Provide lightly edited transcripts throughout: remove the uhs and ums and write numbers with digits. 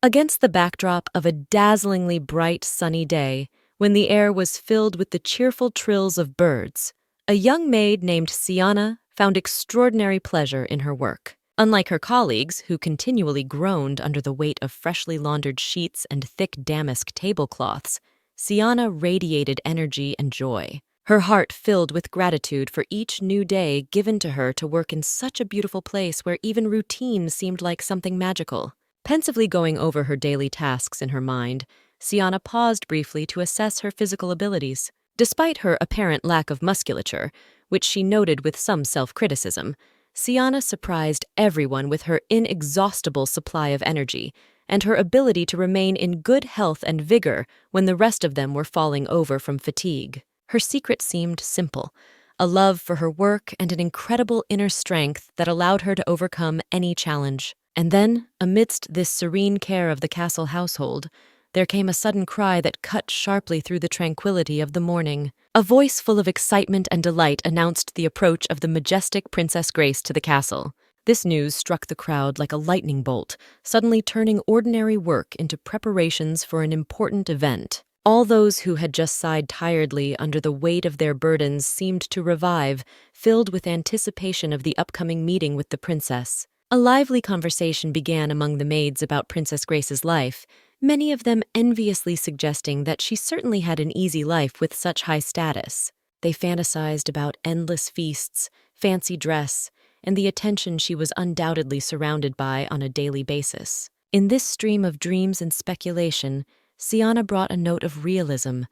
Against the backdrop of a dazzlingly bright sunny day, when the air was filled with the cheerful trills of birds, a young maid named Siana found extraordinary pleasure in her work. Unlike her colleagues, who continually groaned under the weight of freshly laundered sheets and thick damask tablecloths, Siana radiated energy and joy. Her heart filled with gratitude for each new day given to her to work in such a beautiful place where even routine seemed like something magical. Pensively going over her daily tasks in her mind, Siana paused briefly to assess her physical abilities. Despite her apparent lack of musculature, which she noted with some self-criticism, Siana surprised everyone with her inexhaustible supply of energy and her ability to remain in good health and vigor when the rest of them were falling over from fatigue. Her secret seemed simple: a love for her work and an incredible inner strength that allowed her to overcome any challenge. And then, amidst this serene care of the castle household, there came a sudden cry that cut sharply through the tranquility of the morning. A voice full of excitement and delight announced the approach of the majestic Princess Grace to the castle. This news struck the crowd like a lightning bolt, suddenly turning ordinary work into preparations for an important event. All those who had just sighed tiredly under the weight of their burdens seemed to revive, filled with anticipation of the upcoming meeting with the princess. A lively conversation began among the maids about Princess Grace's life, many of them enviously suggesting that she certainly had an easy life with such high status. They fantasized about endless feasts, fancy dress, and the attention she was undoubtedly surrounded by on a daily basis. In this stream of dreams and speculation, Siana brought a note of realism,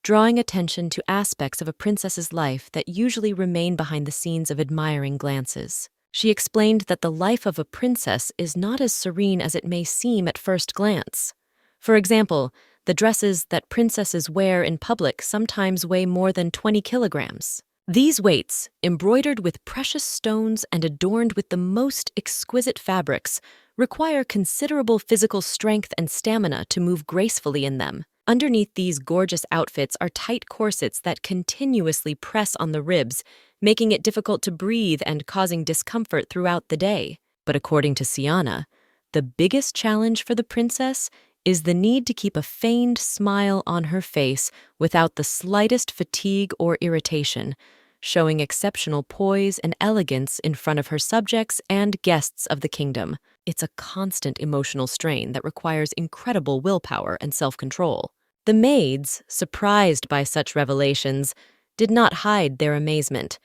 drawing attention to aspects of a princess's life that usually remain behind the scenes of admiring glances. She explained that the life of a princess is not as serene as it may seem at first glance. For example, the dresses that princesses wear in public sometimes weigh more than 20 kilograms. These weights, embroidered with precious stones and adorned with the most exquisite fabrics, require considerable physical strength and stamina to move gracefully in them. Underneath these gorgeous outfits are tight corsets that continuously press on the ribs, making it difficult to breathe and causing discomfort throughout the day. But according to Siana, the biggest challenge for the princess is the need to keep a feigned smile on her face without the slightest fatigue or irritation, showing exceptional poise and elegance in front of her subjects and guests of the kingdom. It's a constant emotional strain that requires incredible willpower and self-control. The maids, surprised by such revelations, did not hide their amazement.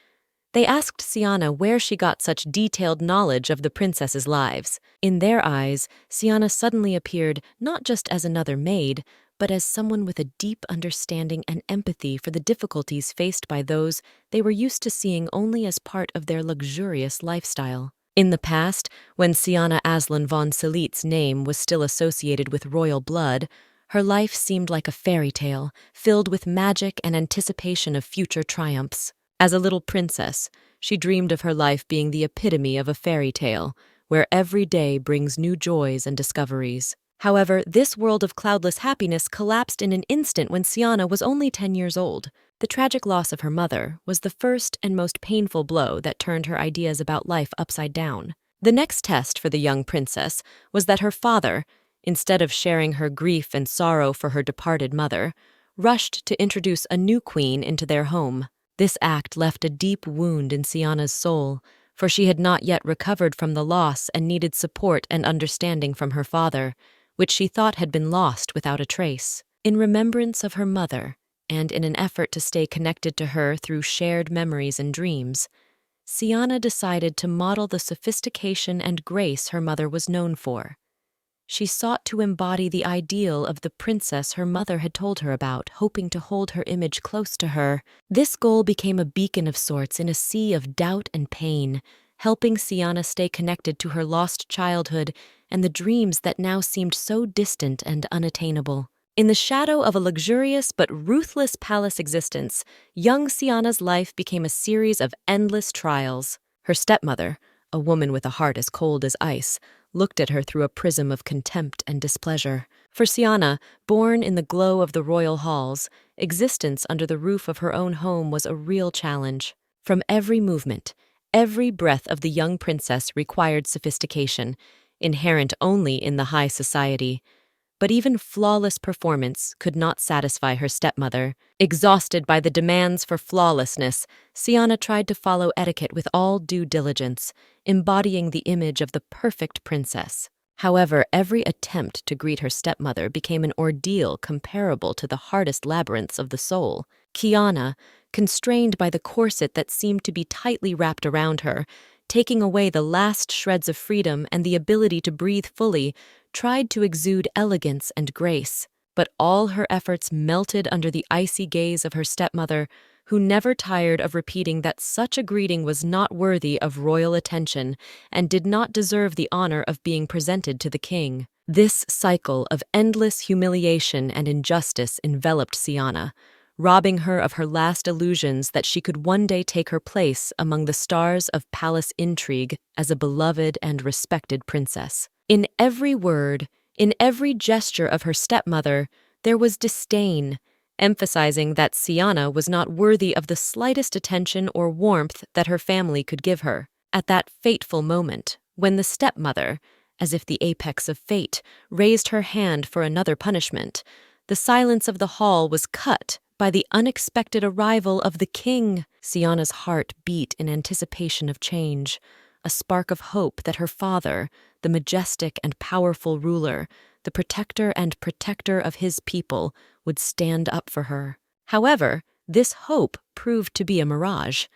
They asked Siana where she got such detailed knowledge of the princesses' lives. In their eyes, Siana suddenly appeared not just as another maid, but as someone with a deep understanding and empathy for the difficulties faced by those they were used to seeing only as part of their luxurious lifestyle. In the past, when Siana Aslan von Silit's name was still associated with royal blood, her life seemed like a fairy tale, filled with magic and anticipation of future triumphs. As a little princess, she dreamed of her life being the epitome of a fairy tale, where every day brings new joys and discoveries. However, this world of cloudless happiness collapsed in an instant when Siana was only 10 years old. The tragic loss of her mother was the first and most painful blow that turned her ideas about life upside down. The next test for the young princess was that her father, instead of sharing her grief and sorrow for her departed mother, rushed to introduce a new queen into their home. This act left a deep wound in Siana's soul, for she had not yet recovered from the loss and needed support and understanding from her father, which she thought had been lost without a trace. In remembrance of her mother, and in an effort to stay connected to her through shared memories and dreams, Siana decided to model the sophistication and grace her mother was known for. She sought to embody the ideal of the princess her mother had told her about, hoping to hold her image close to her. This goal became a beacon of sorts in a sea of doubt and pain, helping Siana stay connected to her lost childhood and the dreams that now seemed so distant and unattainable. In the shadow of a luxurious but ruthless palace existence, young Siana's life became a series of endless trials. Her stepmother, a woman with a heart as cold as ice, looked at her through a prism of contempt and displeasure. For Siana, born in the glow of the royal halls, existence under the roof of her own home was a real challenge. From every movement, every breath of the young princess required sophistication, inherent only in the high society. But even flawless performance could not satisfy her stepmother. Exhausted by the demands for flawlessness, Siana tried to follow etiquette with all due diligence, embodying the image of the perfect princess. However, every attempt to greet her stepmother became an ordeal comparable to the hardest labyrinths of the soul. Kiana, constrained by the corset that seemed to be tightly wrapped around her, taking away the last shreds of freedom and the ability to breathe fully, tried to exude elegance and grace. But all her efforts melted under the icy gaze of her stepmother, who never tired of repeating that such a greeting was not worthy of royal attention and did not deserve the honor of being presented to the king. This cycle of endless humiliation and injustice enveloped Siana, robbing her of her last illusions that she could one day take her place among the stars of palace intrigue as a beloved and respected princess. In every word, in every gesture of her stepmother, there was disdain, emphasizing that Siana was not worthy of the slightest attention or warmth that her family could give her. At that fateful moment, when the stepmother, as if the apex of fate, raised her hand for another punishment, the silence of the hall was cut by the unexpected arrival of the king. Siana's heart beat in anticipation of change, a spark of hope that her father, the majestic and powerful ruler, the protector of his people, would stand up for her. However, this hope proved to be a mirage.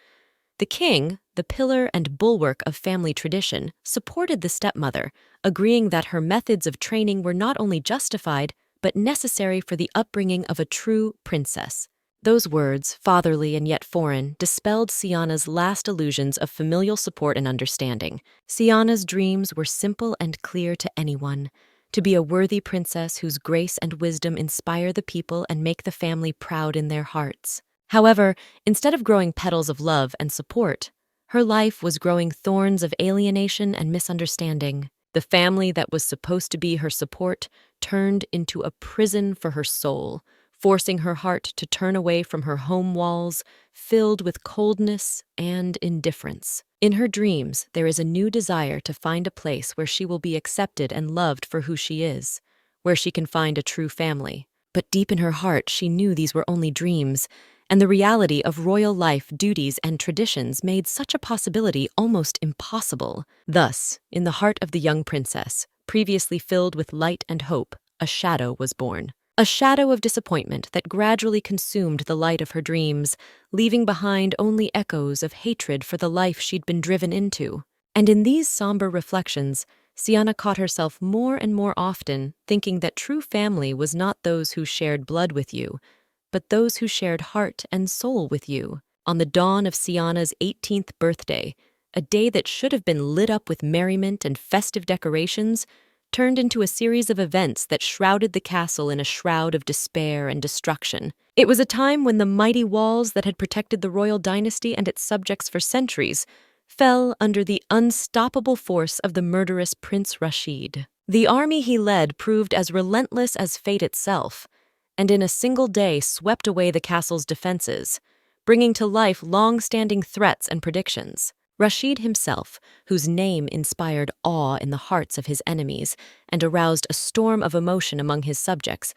The king, the pillar and bulwark of family tradition, supported the stepmother, agreeing that her methods of training were not only justified, but necessary for the upbringing of a true princess. Those words, fatherly and yet foreign, dispelled Siana's last illusions of familial support and understanding. Siana's dreams were simple and clear to anyone: to be a worthy princess whose grace and wisdom inspire the people and make the family proud in their hearts. However, instead of growing petals of love and support, her life was growing thorns of alienation and misunderstanding. The family that was supposed to be her support turned into a prison for her soul, forcing her heart to turn away from her home walls, filled with coldness and indifference. In her dreams, there is a new desire to find a place where she will be accepted and loved for who she is, where she can find a true family. But deep in her heart, she knew these were only dreams, and the reality of royal life, duties, and traditions made such a possibility almost impossible. Thus, in the heart of the young princess, previously filled with light and hope, a shadow was born. A shadow of disappointment that gradually consumed the light of her dreams, leaving behind only echoes of hatred for the life she'd been driven into. And in these somber reflections, Siana caught herself more and more often thinking that true family was not those who shared blood with you, but those who shared heart and soul with you. On the dawn of Siana's 18th birthday, a day that should have been lit up with merriment and festive decorations, turned into a series of events that shrouded the castle in a shroud of despair and destruction. It was a time when the mighty walls that had protected the royal dynasty and its subjects for centuries fell under the unstoppable force of the murderous Prince Rashid. The army he led proved as relentless as fate itself, and in a single day swept away the castle's defenses, bringing to life long-standing threats and predictions. Rashid himself, whose name inspired awe in the hearts of his enemies and aroused a storm of emotion among his subjects,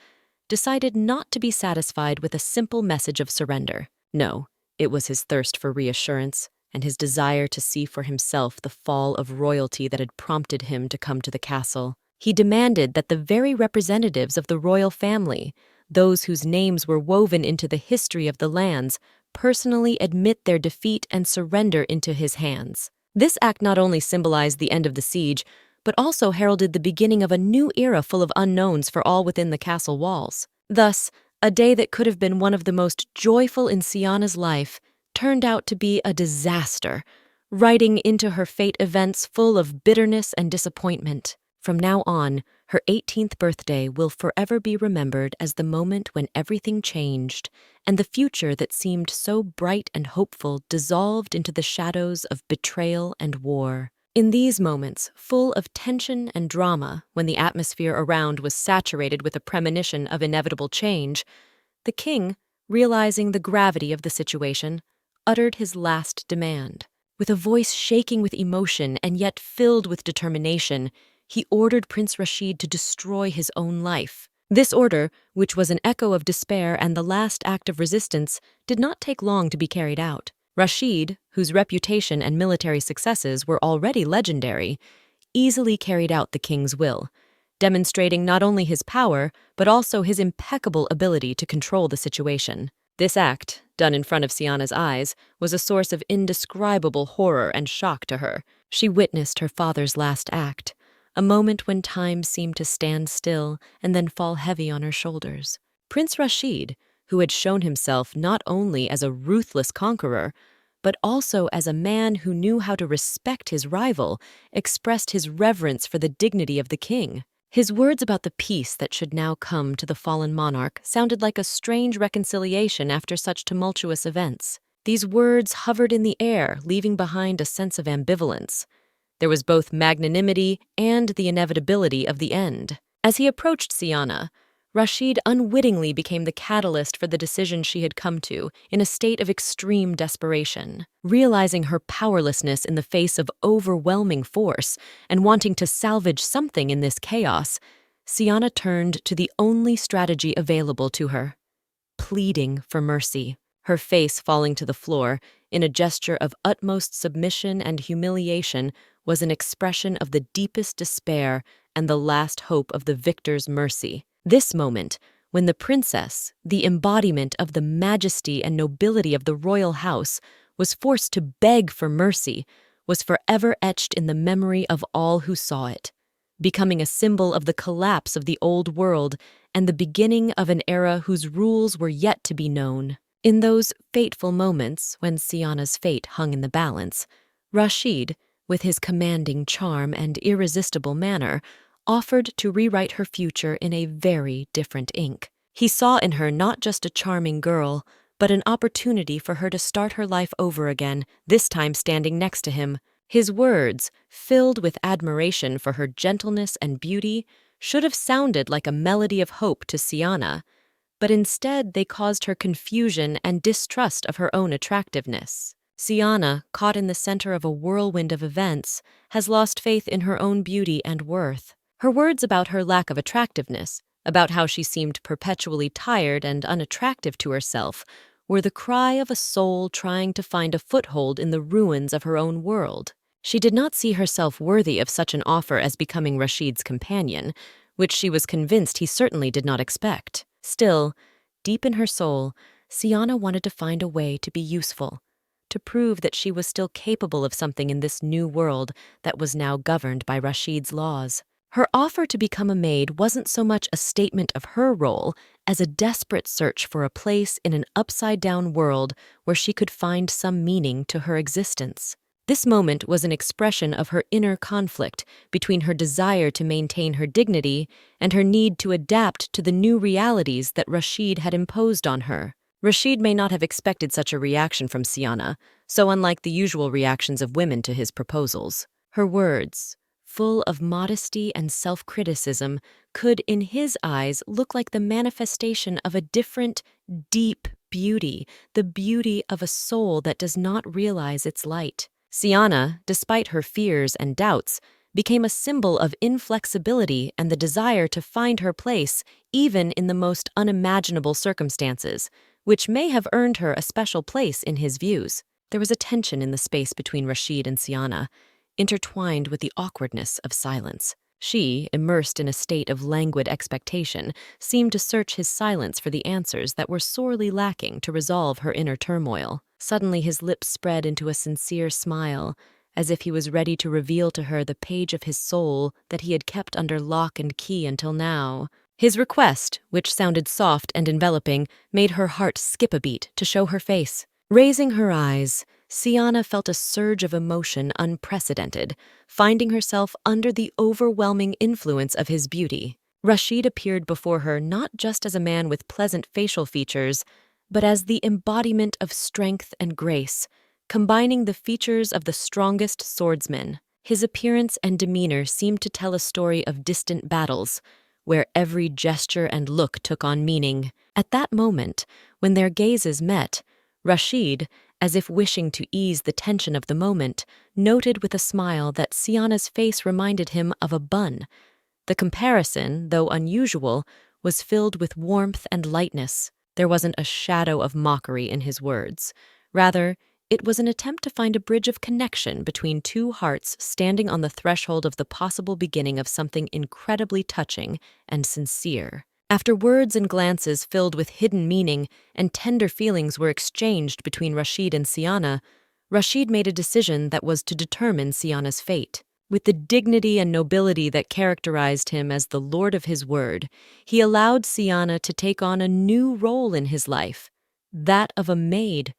decided not to be satisfied with a simple message of surrender. No, it was his thirst for reassurance and his desire to see for himself the fall of royalty that had prompted him to come to the castle. He demanded that the very representatives of the royal family, those whose names were woven into the history of the lands, personally admit their defeat and surrender into his hands. This act not only symbolized the end of the siege, but also heralded the beginning of a new era full of unknowns for all within the castle walls. Thus, a day that could have been one of the most joyful in Siana's life turned out to be a disaster, writing into her fate events full of bitterness and disappointment. From now on, her 18th birthday will forever be remembered as the moment when everything changed, and the future that seemed so bright and hopeful dissolved into the shadows of betrayal and war. In these moments, full of tension and drama, when the atmosphere around was saturated with a premonition of inevitable change, the king, realizing the gravity of the situation, uttered his last demand. With a voice shaking with emotion and yet filled with determination, he ordered Prince Rashid to destroy his own life. This order, which was an echo of despair and the last act of resistance, did not take long to be carried out. Rashid, whose reputation and military successes were already legendary, easily carried out the king's will, demonstrating not only his power, but also his impeccable ability to control the situation. This act, done in front of Siana's eyes, was a source of indescribable horror and shock to her. She witnessed her father's last act, a moment when time seemed to stand still and then fall heavy on her shoulders. Prince Rashid, who had shown himself not only as a ruthless conqueror, but also as a man who knew how to respect his rival, expressed his reverence for the dignity of the king. His words about the peace that should now come to the fallen monarch sounded like a strange reconciliation after such tumultuous events. These words hovered in the air, leaving behind a sense of ambivalence. There was both magnanimity and the inevitability of the end. As he approached Siana, Rashid unwittingly became the catalyst for the decision she had come to in a state of extreme desperation. Realizing her powerlessness in the face of overwhelming force and wanting to salvage something in this chaos, Siana turned to the only strategy available to her: pleading for mercy. Her face falling to the floor, in a gesture of utmost submission and humiliation, was an expression of the deepest despair and the last hope of the victor's mercy. This moment, when the princess, the embodiment of the majesty and nobility of the royal house, was forced to beg for mercy, was forever etched in the memory of all who saw it, becoming a symbol of the collapse of the old world and the beginning of an era whose rules were yet to be known. In those fateful moments when Siana's fate hung in the balance, Rashid, with his commanding charm and irresistible manner, offered to rewrite her future in a very different ink. He saw in her not just a charming girl, but an opportunity for her to start her life over again, this time standing next to him. His words, filled with admiration for her gentleness and beauty, should have sounded like a melody of hope to Siana, but instead they caused her confusion and distrust of her own attractiveness. Siana, caught in the center of a whirlwind of events, has lost faith in her own beauty and worth. Her words about her lack of attractiveness, about how she seemed perpetually tired and unattractive to herself, were the cry of a soul trying to find a foothold in the ruins of her own world. She did not see herself worthy of such an offer as becoming Rashid's companion, which she was convinced he certainly did not expect. Still, deep in her soul, Siana wanted to find a way to be useful, to prove that she was still capable of something in this new world that was now governed by Rashid's laws. Her offer to become a maid wasn't so much a statement of her role as a desperate search for a place in an upside-down world where she could find some meaning to her existence. This moment was an expression of her inner conflict between her desire to maintain her dignity and her need to adapt to the new realities that Rashid had imposed on her. Rashid may not have expected such a reaction from Siana, so unlike the usual reactions of women to his proposals. Her words, full of modesty and self-criticism, could, in his eyes, look like the manifestation of a different, deep beauty, the beauty of a soul that does not realize its light. Siana, despite her fears and doubts, became a symbol of inflexibility and the desire to find her place even in the most unimaginable circumstances, which may have earned her a special place in his views. There was a tension in the space between Rashid and Siana, intertwined with the awkwardness of silence. She, immersed in a state of languid expectation, seemed to search his silence for the answers that were sorely lacking to resolve her inner turmoil. Suddenly his lips spread into a sincere smile, as if he was ready to reveal to her the page of his soul that he had kept under lock and key until now. His request, which sounded soft and enveloping, made her heart skip a beat to show her face. Raising her eyes, Siana felt a surge of emotion unprecedented, finding herself under the overwhelming influence of his beauty. Rashid appeared before her not just as a man with pleasant facial features, but as the embodiment of strength and grace, combining the features of the strongest swordsman. His appearance and demeanor seemed to tell a story of distant battles, where every gesture and look took on meaning. At that moment, when their gazes met, Rashid, as if wishing to ease the tension of the moment, noted with a smile that Siana's face reminded him of a bun. The comparison, though unusual, was filled with warmth and lightness. There wasn't a shadow of mockery in his words. Rather, it was an attempt to find a bridge of connection between two hearts standing on the threshold of the possible beginning of something incredibly touching and sincere. After words and glances filled with hidden meaning and tender feelings were exchanged between Rashid and Siana, Rashid made a decision that was to determine Siana's fate. With the dignity and nobility that characterized him as the lord of his word, he allowed Siana to take on a new role in his life, that of a maid.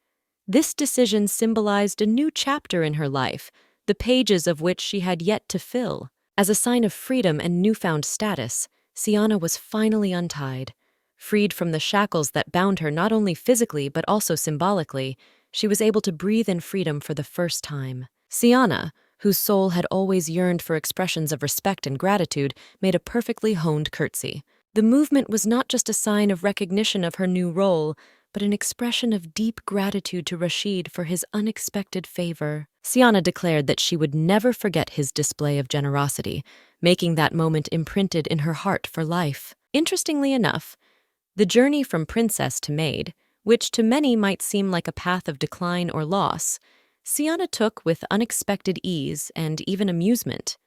This decision symbolized a new chapter in her life, the pages of which she had yet to fill. As a sign of freedom and newfound status, Siana was finally untied. Freed from the shackles that bound her not only physically but also symbolically, she was able to breathe in freedom for the first time. Siana, whose soul had always yearned for expressions of respect and gratitude, made a perfectly honed curtsy. The movement was not just a sign of recognition of her new role, but an expression of deep gratitude to Rashid for his unexpected favor. Siana declared that she would never forget his display of generosity, making that moment imprinted in her heart for life. Interestingly enough, the journey from princess to maid, which to many might seem like a path of decline or loss, Siana took with unexpected ease and even amusement.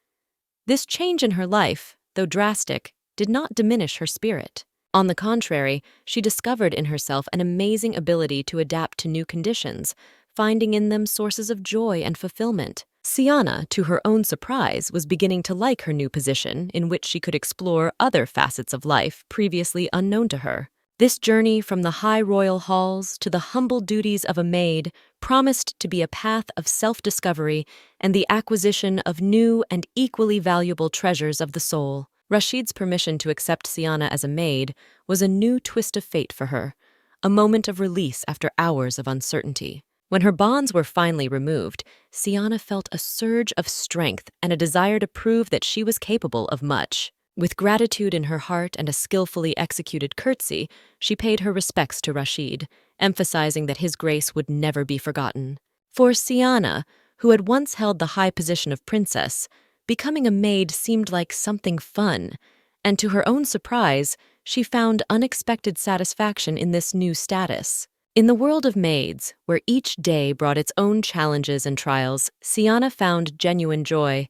This change in her life, though drastic, did not diminish her spirit. On the contrary, she discovered in herself an amazing ability to adapt to new conditions, finding in them sources of joy and fulfillment. Siana, to her own surprise, was beginning to like her new position, in which she could explore other facets of life previously unknown to her. This journey from the high royal halls to the humble duties of a maid promised to be a path of self-discovery and the acquisition of new and equally valuable treasures of the soul. Rashid's permission to accept Siana as a maid was a new twist of fate for her, a moment of release after hours of uncertainty. When her bonds were finally removed, Siana felt a surge of strength and a desire to prove that she was capable of much. With gratitude in her heart and a skillfully executed curtsy, she paid her respects to Rashid, emphasizing that his grace would never be forgotten. For Siana, who had once held the high position of princess, becoming a maid seemed like something fun, and to her own surprise, she found unexpected satisfaction in this new status. In the world of maids, where each day brought its own challenges and trials, Siana found genuine joy.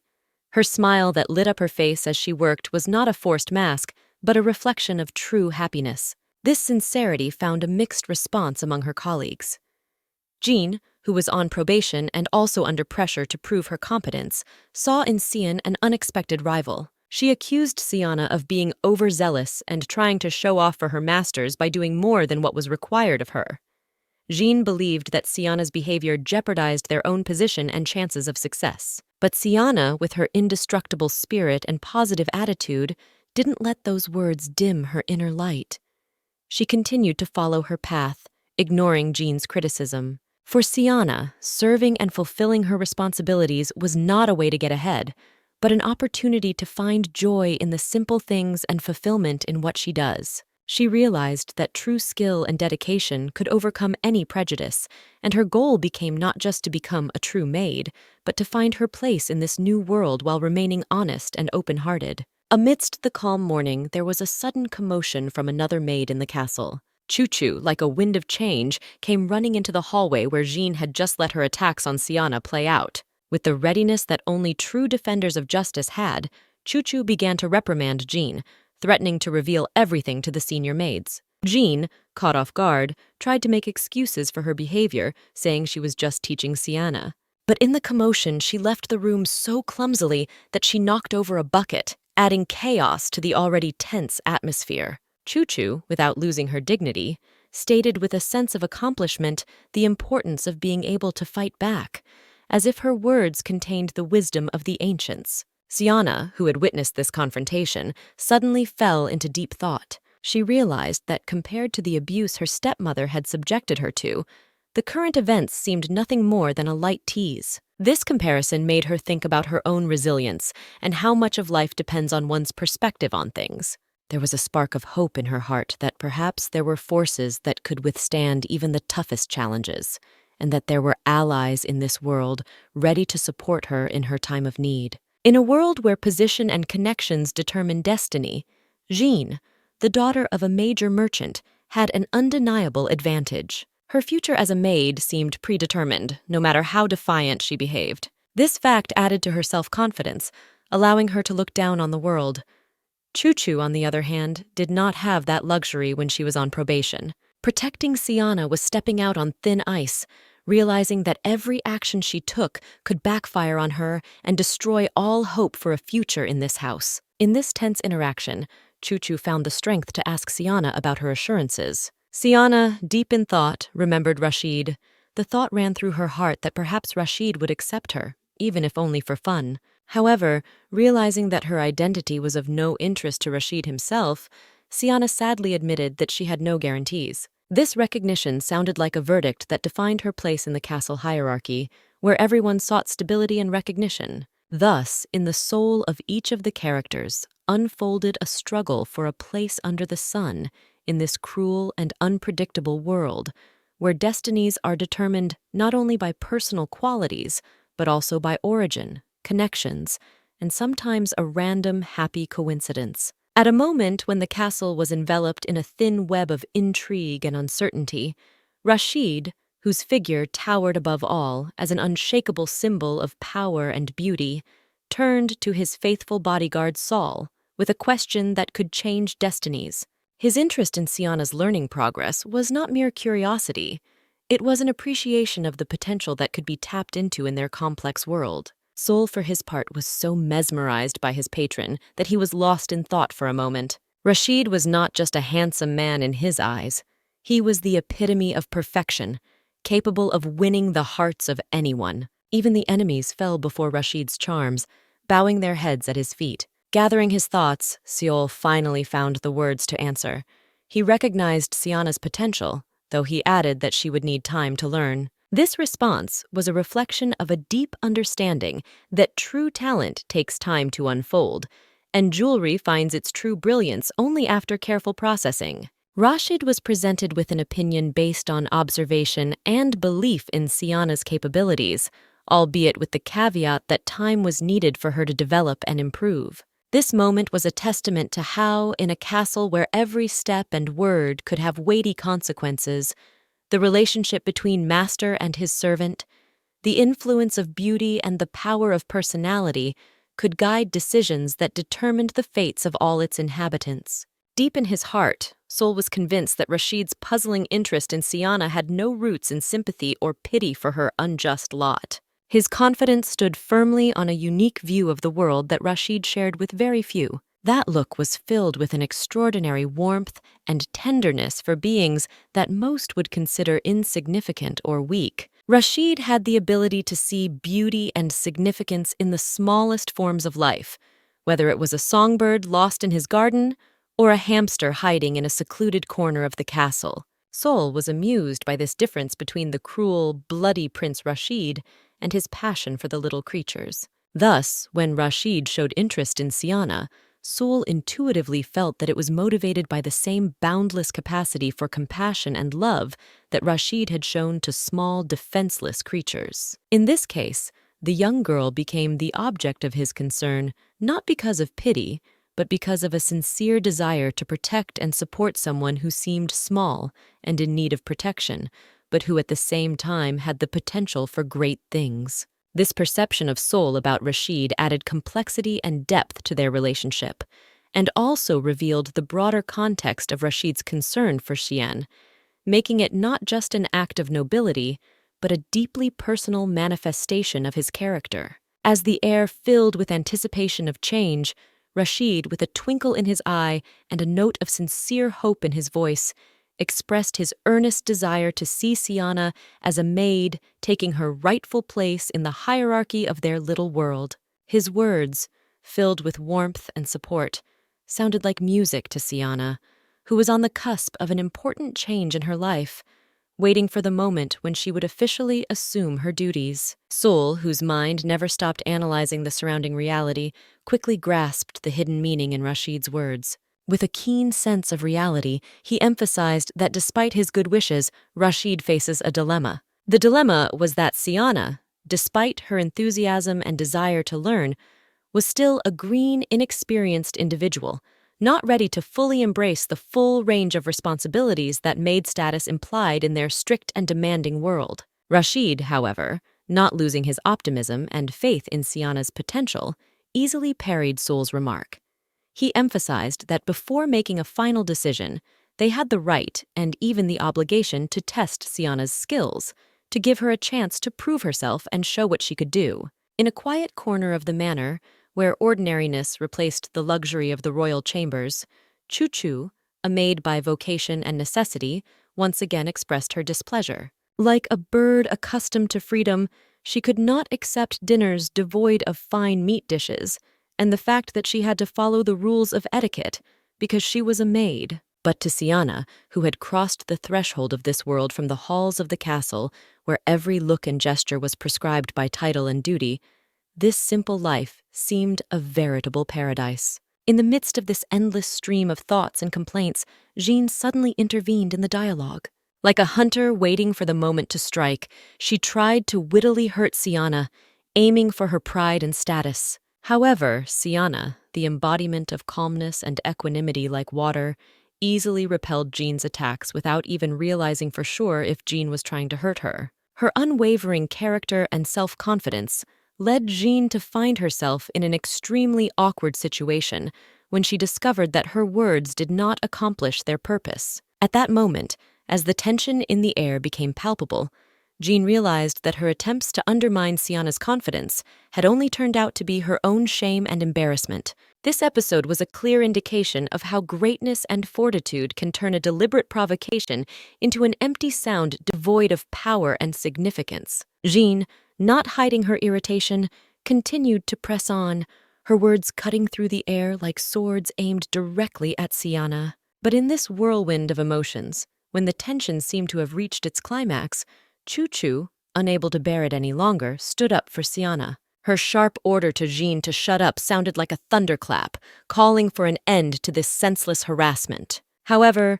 Her smile that lit up her face as she worked was not a forced mask, but a reflection of true happiness. This sincerity found a mixed response among her colleagues. Jean, who was on probation and also under pressure to prove her competence, saw in Sian an unexpected rival. She accused Siana of being overzealous and trying to show off for her masters by doing more than what was required of her. Jean believed that Siana's behavior jeopardized their own position and chances of success. But Siana, with her indestructible spirit and positive attitude, didn't let those words dim her inner light. She continued to follow her path, ignoring Jean's criticism. For Siana, serving and fulfilling her responsibilities was not a way to get ahead, but an opportunity to find joy in the simple things and fulfillment in what she does. She realized that true skill and dedication could overcome any prejudice, and her goal became not just to become a true maid, but to find her place in this new world while remaining honest and open-hearted. Amidst the calm morning, there was a sudden commotion from another maid in the castle. Choo-Choo, like a wind of change, came running into the hallway where Jean had just let her attacks on Siana play out. With the readiness that only true defenders of justice had, Choo-Choo began to reprimand Jean, threatening to reveal everything to the senior maids. Jean, caught off guard, tried to make excuses for her behavior, saying she was just teaching Siana. But in the commotion, she left the room so clumsily that she knocked over a bucket, adding chaos to the already tense atmosphere. Choo-Choo, without losing her dignity, stated with a sense of accomplishment the importance of being able to fight back, as if her words contained the wisdom of the ancients. Siana, who had witnessed this confrontation, suddenly fell into deep thought. She realized that compared to the abuse her stepmother had subjected her to, the current events seemed nothing more than a light tease. This comparison made her think about her own resilience and how much of life depends on one's perspective on things. There was a spark of hope in her heart that perhaps there were forces that could withstand even the toughest challenges, and that there were allies in this world ready to support her in her time of need. In a world where position and connections determine destiny, Jean, the daughter of a major merchant, had an undeniable advantage. Her future as a maid seemed predetermined, no matter how defiant she behaved. This fact added to her self-confidence, allowing her to look down on the world. Choo-Choo, on the other hand, did not have that luxury when she was on probation. Protecting Siana was stepping out on thin ice, realizing that every action she took could backfire on her and destroy all hope for a future in this house. In this tense interaction, Choo-Choo found the strength to ask Siana about her assurances. Siana, deep in thought, remembered Rashid. The thought ran through her heart that perhaps Rashid would accept her, even if only for fun. However, realizing that her identity was of no interest to Rashid himself, Siana sadly admitted that she had no guarantees. This recognition sounded like a verdict that defined her place in the castle hierarchy, where everyone sought stability and recognition. Thus, in the soul of each of the characters, unfolded a struggle for a place under the sun in this cruel and unpredictable world, where destinies are determined not only by personal qualities, but also by origin, connections, and sometimes a random happy coincidence. At a moment when the castle was enveloped in a thin web of intrigue and uncertainty, Rashid, whose figure towered above all as an unshakable symbol of power and beauty, turned to his faithful bodyguard Saul with a question that could change destinies. His interest in Siana's learning progress was not mere curiosity. It was an appreciation of the potential that could be tapped into in their complex world. Saul, for his part, was so mesmerized by his patron that he was lost in thought for a moment. Rashid was not just a handsome man in his eyes. He was the epitome of perfection, capable of winning the hearts of anyone. Even the enemies fell before Rashid's charms, bowing their heads at his feet. Gathering his thoughts, Saul finally found the words to answer. He recognized Siana's potential, though he added that she would need time to learn. This response was a reflection of a deep understanding that true talent takes time to unfold, and jewelry finds its true brilliance only after careful processing. Rashid was presented with an opinion based on observation and belief in Siana's capabilities, albeit with the caveat that time was needed for her to develop and improve. This moment was a testament to how, in a castle where every step and word could have weighty consequences, the relationship between master and his servant, the influence of beauty and the power of personality could guide decisions that determined the fates of all its inhabitants. Deep in his heart, Saul was convinced that Rashid's puzzling interest in Siana had no roots in sympathy or pity for her unjust lot. His confidence stood firmly on a unique view of the world that Rashid shared with very few. That look was filled with an extraordinary warmth and tenderness for beings that most would consider insignificant or weak. Rashid had the ability to see beauty and significance in the smallest forms of life, whether it was a songbird lost in his garden or a hamster hiding in a secluded corner of the castle. Saul was amused by this difference between the cruel, bloody Prince Rashid and his passion for the little creatures. Thus, when Rashid showed interest in Siana, Saul intuitively felt that it was motivated by the same boundless capacity for compassion and love that Rashid had shown to small, defenseless creatures. In this case, the young girl became the object of his concern, not because of pity, but because of a sincere desire to protect and support someone who seemed small and in need of protection, but who at the same time had the potential for great things. This perception of Saul about Rashid added complexity and depth to their relationship, and also revealed the broader context of Rashid's concern for Siana, making it not just an act of nobility, but a deeply personal manifestation of his character. As the air filled with anticipation of change, Rashid, with a twinkle in his eye and a note of sincere hope in his voice, expressed his earnest desire to see Siana as a maid taking her rightful place in the hierarchy of their little world. His words, filled with warmth and support, sounded like music to Siana, who was on the cusp of an important change in her life, waiting for the moment when she would officially assume her duties. Saul, whose mind never stopped analyzing the surrounding reality, quickly grasped the hidden meaning in Rashid's words. With a keen sense of reality, he emphasized that despite his good wishes, Rashid faces a dilemma. The dilemma was that Siana, despite her enthusiasm and desire to learn, was still a green, inexperienced individual, not ready to fully embrace the full range of responsibilities that maid status implied in their strict and demanding world. Rashid, however, not losing his optimism and faith in Siana's potential, easily parried Soul's remark. He emphasized that before making a final decision, they had the right and even the obligation to test Siana's skills, to give her a chance to prove herself and show what she could do. In a quiet corner of the manor, where ordinariness replaced the luxury of the royal chambers, Chu-Chu, a maid by vocation and necessity, once again expressed her displeasure. Like a bird accustomed to freedom, she could not accept dinners devoid of fine meat dishes, and the fact that she had to follow the rules of etiquette because she was a maid. But to Siana, who had crossed the threshold of this world from the halls of the castle, where every look and gesture was prescribed by title and duty, this simple life seemed a veritable paradise. In the midst of this endless stream of thoughts and complaints, Jean suddenly intervened in the dialogue. Like a hunter waiting for the moment to strike, she tried to wittily hurt Siana, aiming for her pride and status. However, Siana, the embodiment of calmness and equanimity like water, easily repelled Jean's attacks without even realizing for sure if Jean was trying to hurt her. Her unwavering character and self-confidence led Jean to find herself in an extremely awkward situation when she discovered that her words did not accomplish their purpose. At that moment, as the tension in the air became palpable, Jean realized that her attempts to undermine Siana's confidence had only turned out to be her own shame and embarrassment. This episode was a clear indication of how greatness and fortitude can turn a deliberate provocation into an empty sound devoid of power and significance. Jean, not hiding her irritation, continued to press on, her words cutting through the air like swords aimed directly at Siana. But in this whirlwind of emotions, when the tension seemed to have reached its climax, Chu-Chu, unable to bear it any longer, stood up for Siana. Her sharp order to Jean to shut up sounded like a thunderclap, calling for an end to this senseless harassment. However,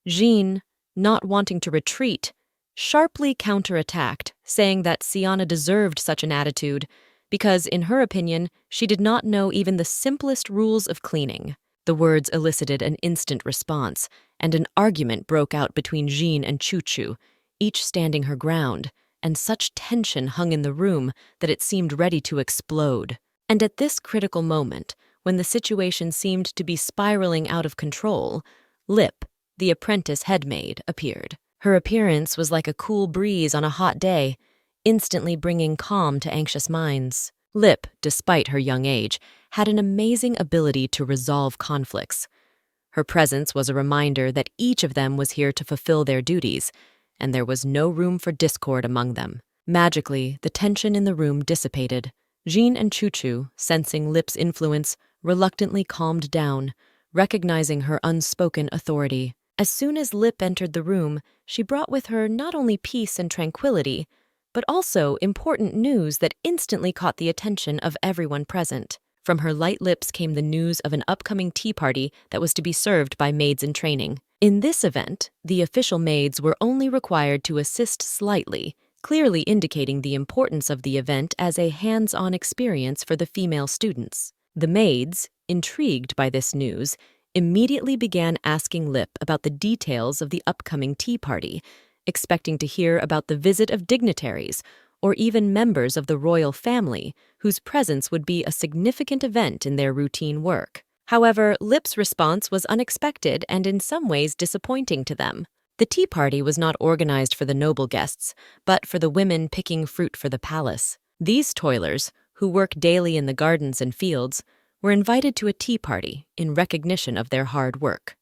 Jean, not wanting to retreat, sharply counterattacked, saying that Siana deserved such an attitude because, in her opinion, she did not know even the simplest rules of cleaning. The words elicited an instant response, and an argument broke out between Jean and Chu-Chu, each standing her ground, and such tension hung in the room that it seemed ready to explode. And at this critical moment, when the situation seemed to be spiraling out of control, Lip, the apprentice head maid, appeared. Her appearance was like a cool breeze on a hot day, instantly bringing calm to anxious minds. Lip, despite her young age, had an amazing ability to resolve conflicts. Her presence was a reminder that each of them was here to fulfill their duties, and there was no room for discord among them. Magically, the tension in the room dissipated. Jean and Chu-Chu, sensing Lip's influence, reluctantly calmed down, recognizing her unspoken authority. As soon as Lip entered the room, she brought with her not only peace and tranquility, but also important news that instantly caught the attention of everyone present. From her light lips came the news of an upcoming tea party that was to be served by maids in training. In this event, the official maids were only required to assist slightly, clearly indicating the importance of the event as a hands-on experience for the female students. The maids, intrigued by this news, immediately began asking Lip about the details of the upcoming tea party, expecting to hear about the visit of dignitaries or even members of the royal family whose presence would be a significant event in their routine work. However, Lip's response was unexpected and in some ways disappointing to them. The tea party was not organized for the noble guests, but for the women picking fruit for the palace. These toilers, who work daily in the gardens and fields, were invited to a tea party in recognition of their hard work.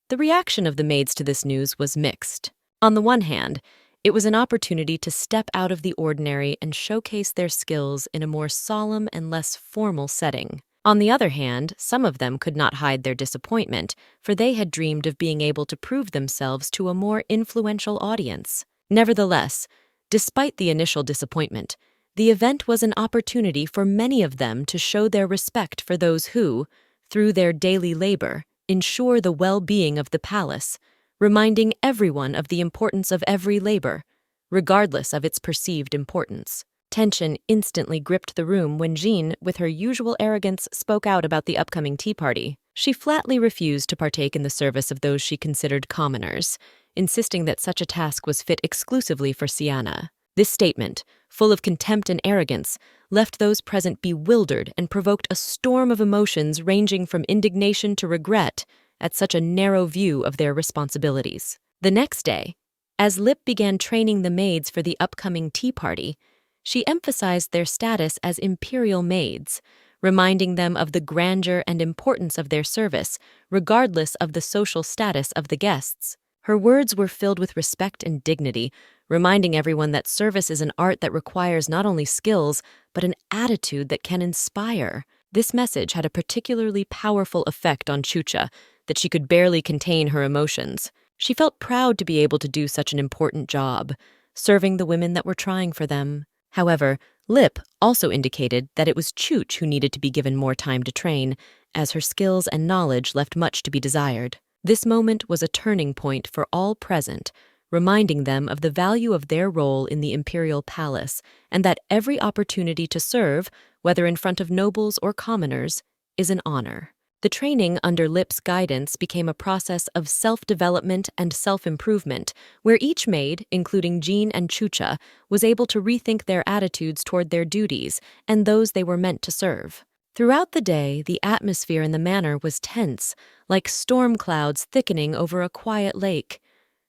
The reaction of the maids to this news was mixed. On the one hand, it was an opportunity to step out of the ordinary and showcase their skills in a more solemn and less formal setting. On the other hand, some of them could not hide their disappointment, for they had dreamed of being able to prove themselves to a more influential audience. Nevertheless, despite the initial disappointment, the event was an opportunity for many of them to show their respect for those who, through their daily labor, ensure the well-being of the palace, reminding everyone of the importance of every labor, regardless of its perceived importance. Tension instantly gripped the room when Jean, with her usual arrogance, spoke out about the upcoming tea party. She flatly refused to partake in the service of those she considered commoners, insisting that such a task was fit exclusively for Siana. This statement, full of contempt and arrogance, left those present bewildered and provoked a storm of emotions ranging from indignation to regret at such a narrow view of their responsibilities. The next day, as Lip began training the maids for the upcoming tea party, she emphasized their status as imperial maids, reminding them of the grandeur and importance of their service, regardless of the social status of the guests. Her words were filled with respect and dignity, reminding everyone that service is an art that requires not only skills, but an attitude that can inspire. This message had a particularly powerful effect on Chucha, that she could barely contain her emotions. She felt proud to be able to do such an important job, serving the women that were trying for them. However, Lip also indicated that it was Chuch who needed to be given more time to train, as her skills and knowledge left much to be desired. This moment was a turning point for all present, reminding them of the value of their role in the imperial palace and that every opportunity to serve, whether in front of nobles or commoners, is an honor. The training under Lip's guidance became a process of self-development and self-improvement, where each maid, including Jean and Chucha, was able to rethink their attitudes toward their duties and those they were meant to serve. Throughout the day, the atmosphere in the manor was tense, like storm clouds thickening over a quiet lake.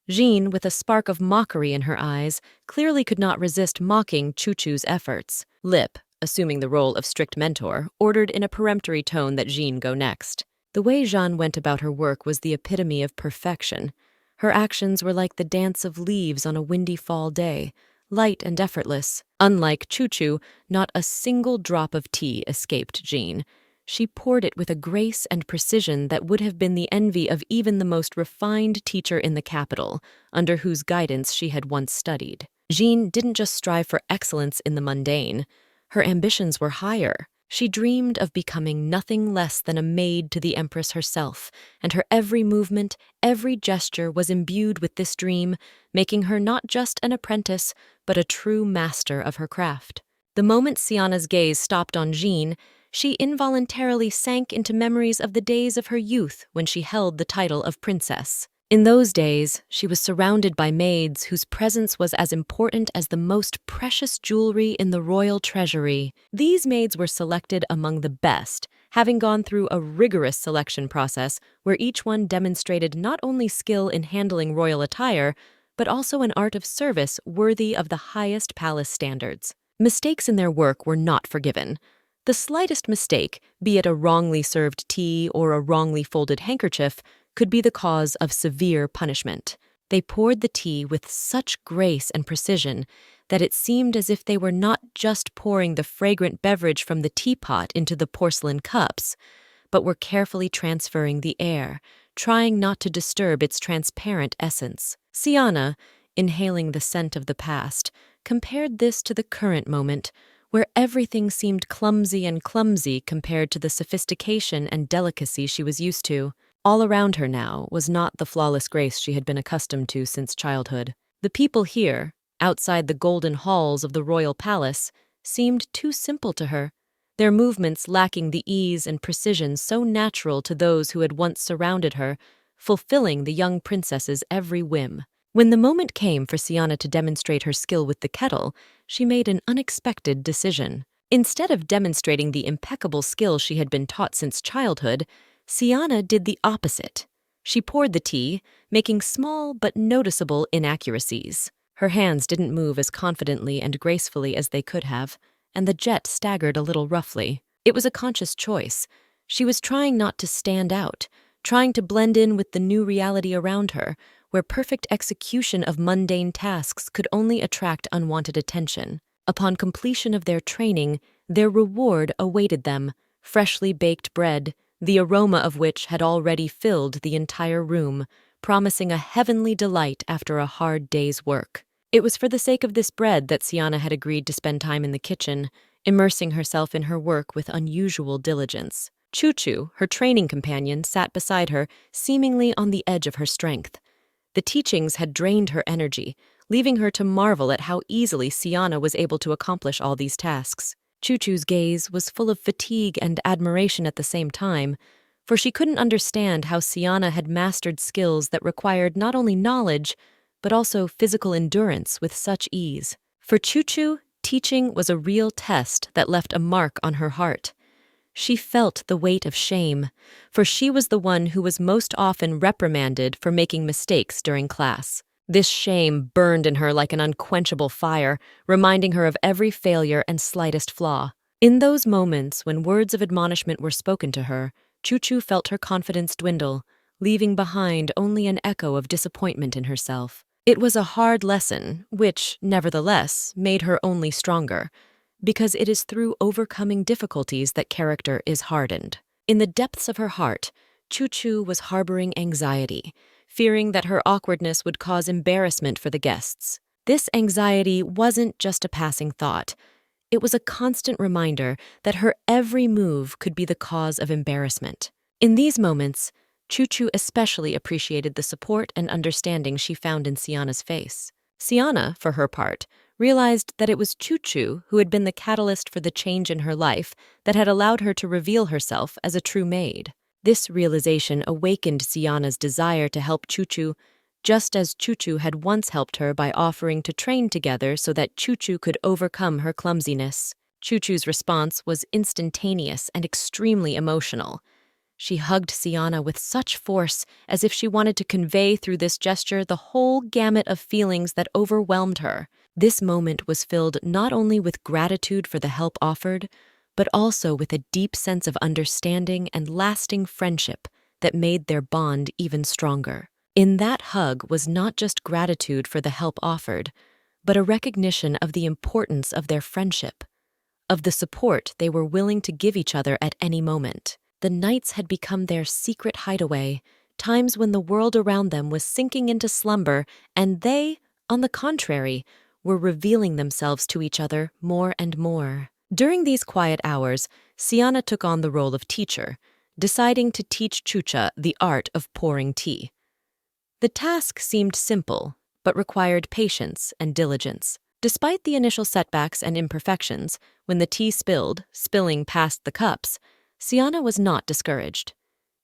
Jean, with a spark of mockery in her eyes, clearly could not resist mocking Chuchu's efforts. Lip, assuming the role of strict mentor, ordered in a peremptory tone that Jean go next. The way Jean went about her work was the epitome of perfection. Her actions were like the dance of leaves on a windy fall day, light and effortless. Unlike Chuchu, not a single drop of tea escaped Jean. She poured it with a grace and precision that would have been the envy of even the most refined teacher in the capital, under whose guidance she had once studied. Jean didn't just strive for excellence in the mundane. Her ambitions were higher. She dreamed of becoming nothing less than a maid to the Empress herself, and her every movement, every gesture was imbued with this dream, making her not just an apprentice, but a true master of her craft. The moment Siana's gaze stopped on Jean, she involuntarily sank into memories of the days of her youth when she held the title of princess. In those days, she was surrounded by maids whose presence was as important as the most precious jewelry in the royal treasury. These maids were selected among the best, having gone through a rigorous selection process where each one demonstrated not only skill in handling royal attire, but also an art of service worthy of the highest palace standards. Mistakes in their work were not forgiven. The slightest mistake, be it a wrongly served tea or a wrongly folded handkerchief, could be the cause of severe punishment. They poured the tea with such grace and precision that it seemed as if they were not just pouring the fragrant beverage from the teapot into the porcelain cups, but were carefully transferring the air, trying not to disturb its transparent essence. Siana, inhaling the scent of the past, compared this to the current moment, where everything seemed clumsy and clumsy compared to the sophistication and delicacy she was used to. All around her now was not the flawless grace she had been accustomed to since childhood. The people here, outside the golden halls of the royal palace, seemed too simple to her, their movements lacking the ease and precision so natural to those who had once surrounded her, fulfilling the young princess's every whim. When the moment came for Siana to demonstrate her skill with the kettle, she made an unexpected decision. Instead of demonstrating the impeccable skill she had been taught since childhood, Siana did the opposite. She poured the tea, making small but noticeable inaccuracies. Her hands didn't move as confidently and gracefully as they could have, and the jet staggered a little roughly. It was a conscious choice. She was trying not to stand out, trying to blend in with the new reality around her, where perfect execution of mundane tasks could only attract unwanted attention. Upon completion of their training, their reward awaited them, freshly baked bread, the aroma of which had already filled the entire room, promising a heavenly delight after a hard day's work. It was for the sake of this bread that Siana had agreed to spend time in the kitchen, immersing herself in her work with unusual diligence. Chuchu, her training companion, sat beside her, seemingly on the edge of her strength. The teachings had drained her energy, leaving her to marvel at how easily Siana was able to accomplish all these tasks. Chuchu's gaze was full of fatigue and admiration at the same time, for she couldn't understand how Siana had mastered skills that required not only knowledge, but also physical endurance with such ease. For Chuchu, teaching was a real test that left a mark on her heart. She felt the weight of shame, for she was the one who was most often reprimanded for making mistakes during class. This shame burned in her like an unquenchable fire, reminding her of every failure and slightest flaw. In those moments when words of admonishment were spoken to her, Chuchu felt her confidence dwindle, leaving behind only an echo of disappointment in herself. It was a hard lesson, which, nevertheless, made her only stronger, because it is through overcoming difficulties that character is hardened. In the depths of her heart, Chuchu was harboring anxiety, fearing that her awkwardness would cause embarrassment for the guests. This anxiety wasn't just a passing thought. It was a constant reminder that her every move could be the cause of embarrassment. In these moments, Chuchu especially appreciated the support and understanding she found in Siana's face. Siana, for her part, realized that it was Chuchu who had been the catalyst for the change in her life that had allowed her to reveal herself as a true maid. This realization awakened Siana's desire to help Chuchu, just as Chuchu had once helped her by offering to train together so that Chuchu could overcome her clumsiness. Chuchu's response was instantaneous and extremely emotional. She hugged Siana with such force, as if she wanted to convey through this gesture the whole gamut of feelings that overwhelmed her. This moment was filled not only with gratitude for the help offered, but also with a deep sense of understanding and lasting friendship that made their bond even stronger. In that hug was not just gratitude for the help offered, but a recognition of the importance of their friendship, of the support they were willing to give each other at any moment. The nights had become their secret hideaway, times when the world around them was sinking into slumber, and they, on the contrary, were revealing themselves to each other more and more. During these quiet hours, Siana took on the role of teacher, deciding to teach Chucha the art of pouring tea. The task seemed simple, but required patience and diligence. Despite the initial setbacks and imperfections, when the tea spilling past the cups, Siana was not discouraged.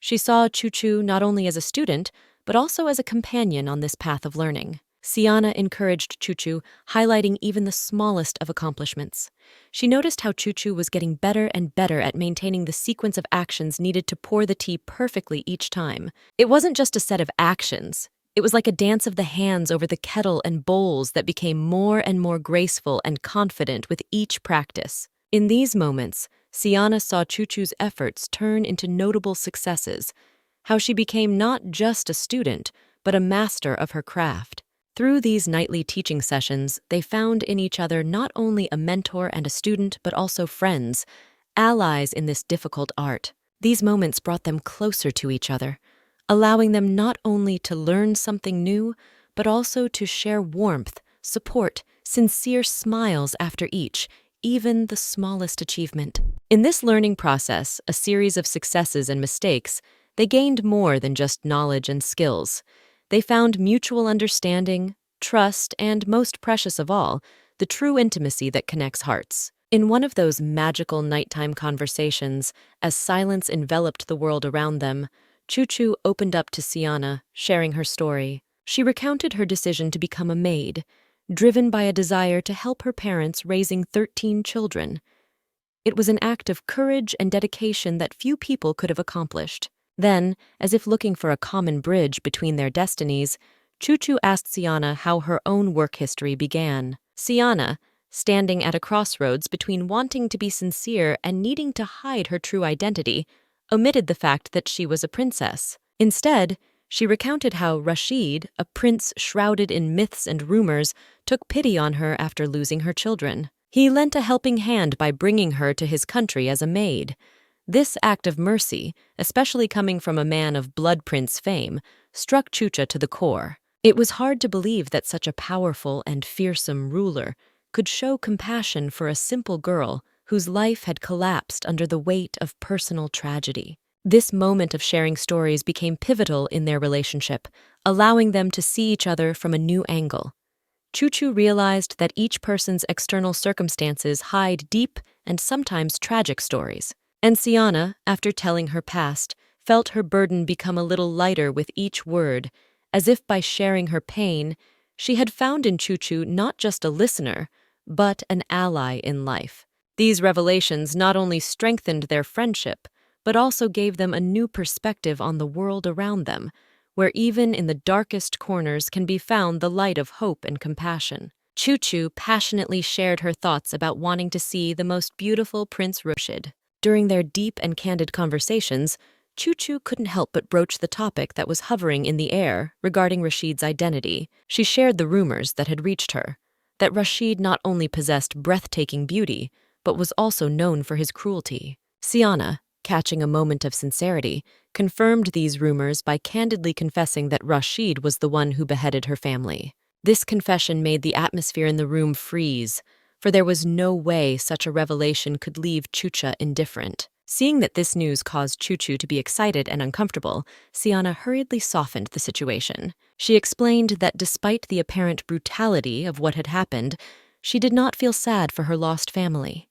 She saw Chuchu not only as a student, but also as a companion on this path of learning. Siana encouraged Chuchu, highlighting even the smallest of accomplishments. She noticed how Chuchu was getting better and better at maintaining the sequence of actions needed to pour the tea perfectly each time. It wasn't just a set of actions. It was like a dance of the hands over the kettle and bowls that became more and more graceful and confident with each practice. In these moments, Siana saw Chuchu's efforts turn into notable successes, how she became not just a student, but a master of her craft. Through these nightly teaching sessions, they found in each other not only a mentor and a student, but also friends, allies in this difficult art. These moments brought them closer to each other, allowing them not only to learn something new, but also to share warmth, support, sincere smiles after each, even the smallest achievement. In this learning process, a series of successes and mistakes, they gained more than just knowledge and skills. They found mutual understanding, trust, and most precious of all, the true intimacy that connects hearts. In one of those magical nighttime conversations, as silence enveloped the world around them, Chuchu opened up to Siana, sharing her story. She recounted her decision to become a maid, driven by a desire to help her parents raising 13 children. It was an act of courage and dedication that few people could have accomplished. Then, as if looking for a common bridge between their destinies, Chuchu asked Siana how her own work history began. Siana, standing at a crossroads between wanting to be sincere and needing to hide her true identity, omitted the fact that she was a princess. Instead, she recounted how Rashid, a prince shrouded in myths and rumors, took pity on her after losing her children. He lent a helping hand by bringing her to his country as a maid. This act of mercy, especially coming from a man of Blood Prince fame, struck Chucha to the core. It was hard to believe that such a powerful and fearsome ruler could show compassion for a simple girl whose life had collapsed under the weight of personal tragedy. This moment of sharing stories became pivotal in their relationship, allowing them to see each other from a new angle. Choo-Choo realized that each person's external circumstances hide deep and sometimes tragic stories. And Siana, after telling her past, felt her burden become a little lighter with each word, as if by sharing her pain, she had found in Choo-Choo not just a listener, but an ally in life. These revelations not only strengthened their friendship, but also gave them a new perspective on the world around them, where even in the darkest corners can be found the light of hope and compassion. Choo-Choo passionately shared her thoughts about wanting to see the most beautiful Prince Rashid. During their deep and candid conversations, Choo-Choo couldn't help but broach the topic that was hovering in the air regarding Rashid's identity. She shared the rumors that had reached her, that Rashid not only possessed breathtaking beauty, but was also known for his cruelty. Siana, catching a moment of sincerity, confirmed these rumors by candidly confessing that Rashid was the one who beheaded her family. This confession made the atmosphere in the room freeze, for there was no way such a revelation could leave Choo-Choo indifferent. Seeing that this news caused Choo-Choo to be excited and uncomfortable, Siana hurriedly softened the situation. She explained that despite the apparent brutality of what had happened, she did not feel sad for her lost family.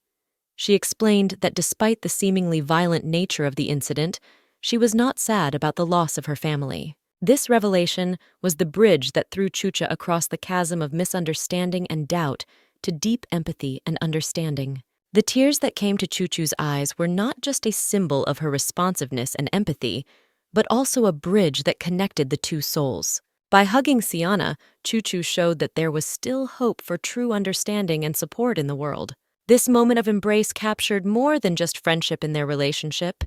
She explained that despite the seemingly violent nature of the incident, she was not sad about the loss of her family. This revelation was the bridge that threw Choo-Choo across the chasm of misunderstanding and doubt to deep empathy and understanding. The tears that came to Choo-Choo's eyes were not just a symbol of her responsiveness and empathy, but also a bridge that connected the two souls. By hugging Siana, Choo-Choo showed that there was still hope for true understanding and support in the world. This moment of embrace captured more than just friendship in their relationship.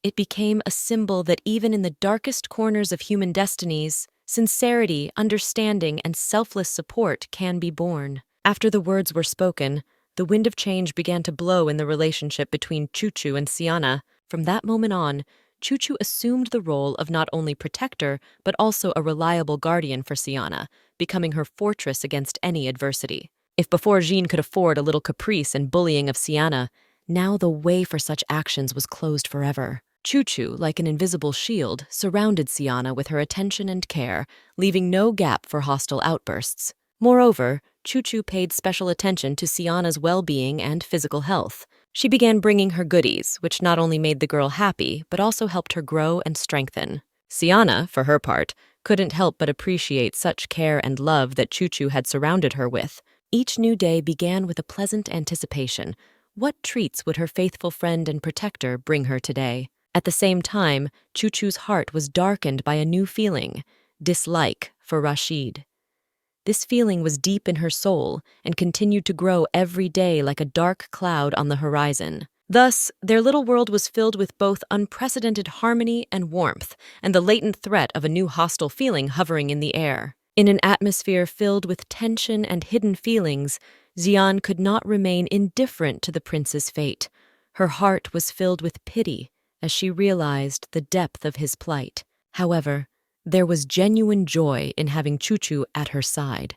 It became a symbol that even in the darkest corners of human destinies, sincerity, understanding, and selfless support can be born. After the words were spoken, the wind of change began to blow in the relationship between Choo-Choo and Siana. From that moment on, Choo-Choo assumed the role of not only protector, but also a reliable guardian for Siana, becoming her fortress against any adversity. If before Jean could afford a little caprice and bullying of Siana, now the way for such actions was closed forever. Choo-Choo, like an invisible shield, surrounded Siana with her attention and care, leaving no gap for hostile outbursts. Moreover, Choo-Choo paid special attention to Siana's well-being and physical health. She began bringing her goodies, which not only made the girl happy, but also helped her grow and strengthen. Siana, for her part, couldn't help but appreciate such care and love that Choo-Choo had surrounded her with. Each new day began with a pleasant anticipation. What treats would her faithful friend and protector bring her today? At the same time, Choo-Choo's heart was darkened by a new feeling, dislike for Rashid. This feeling was deep in her soul and continued to grow every day like a dark cloud on the horizon. Thus, their little world was filled with both unprecedented harmony and warmth, and the latent threat of a new hostile feeling hovering in the air. In an atmosphere filled with tension and hidden feelings, Xian could not remain indifferent to the prince's fate. Her heart was filled with pity as she realized the depth of his plight. However, there was genuine joy in having Choo-Choo at her side.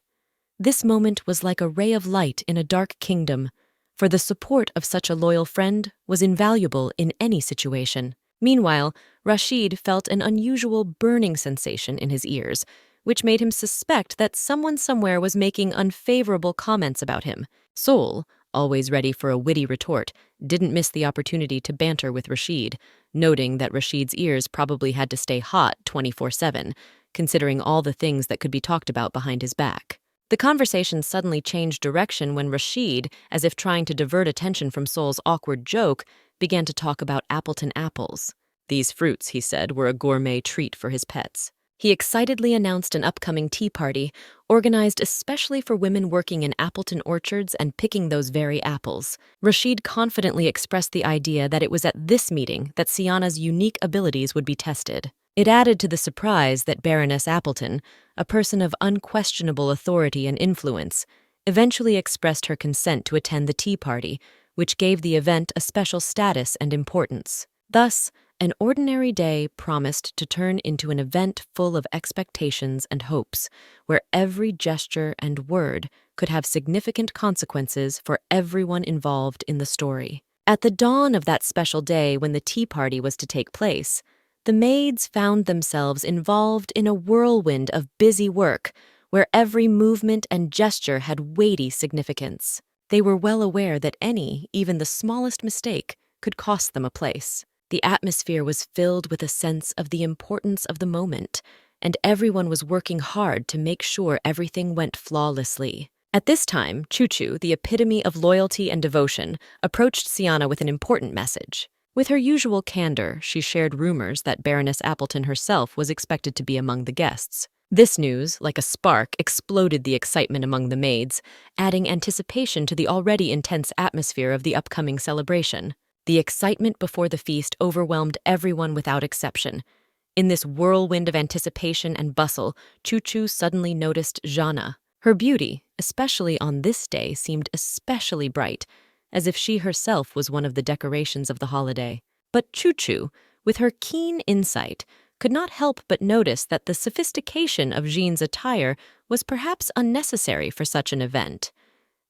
This moment was like a ray of light in a dark kingdom, for the support of such a loyal friend was invaluable in any situation. Meanwhile, Rashid felt an unusual burning sensation in his ears, which made him suspect that someone somewhere was making unfavorable comments about him. Sol, always ready for a witty retort, didn't miss the opportunity to banter with Rashid, noting that Rashid's ears probably had to stay hot 24/7, considering all the things that could be talked about behind his back. The conversation suddenly changed direction when Rashid, as if trying to divert attention from Sol's awkward joke, began to talk about Appleton apples. These fruits, he said, were a gourmet treat for his pets. He excitedly announced an upcoming tea party, organized especially for women working in Appleton orchards and picking those very apples. Rashid confidently expressed the idea that it was at this meeting that Siana's unique abilities would be tested. It added to the surprise that Baroness Appleton, a person of unquestionable authority and influence, eventually expressed her consent to attend the tea party, which gave the event a special status and importance. Thus, an ordinary day promised to turn into an event full of expectations and hopes, where every gesture and word could have significant consequences for everyone involved in the story. At the dawn of that special day when the tea party was to take place, the maids found themselves involved in a whirlwind of busy work, where every movement and gesture had weighty significance. They were well aware that any, even the smallest mistake, could cost them a place. The atmosphere was filled with a sense of the importance of the moment, and everyone was working hard to make sure everything went flawlessly. At this time, Chuchu, the epitome of loyalty and devotion, approached Siana with an important message. With her usual candor, she shared rumors that Baroness Appleton herself was expected to be among the guests. This news, like a spark, exploded the excitement among the maids, adding anticipation to the already intense atmosphere of the upcoming celebration. The excitement before the feast overwhelmed everyone without exception. In this whirlwind of anticipation and bustle, Chuchu suddenly noticed Jana. Her beauty, especially on this day, seemed especially bright, as if she herself was one of the decorations of the holiday. But Chuchu, with her keen insight, could not help but notice that the sophistication of Jean's attire was perhaps unnecessary for such an event.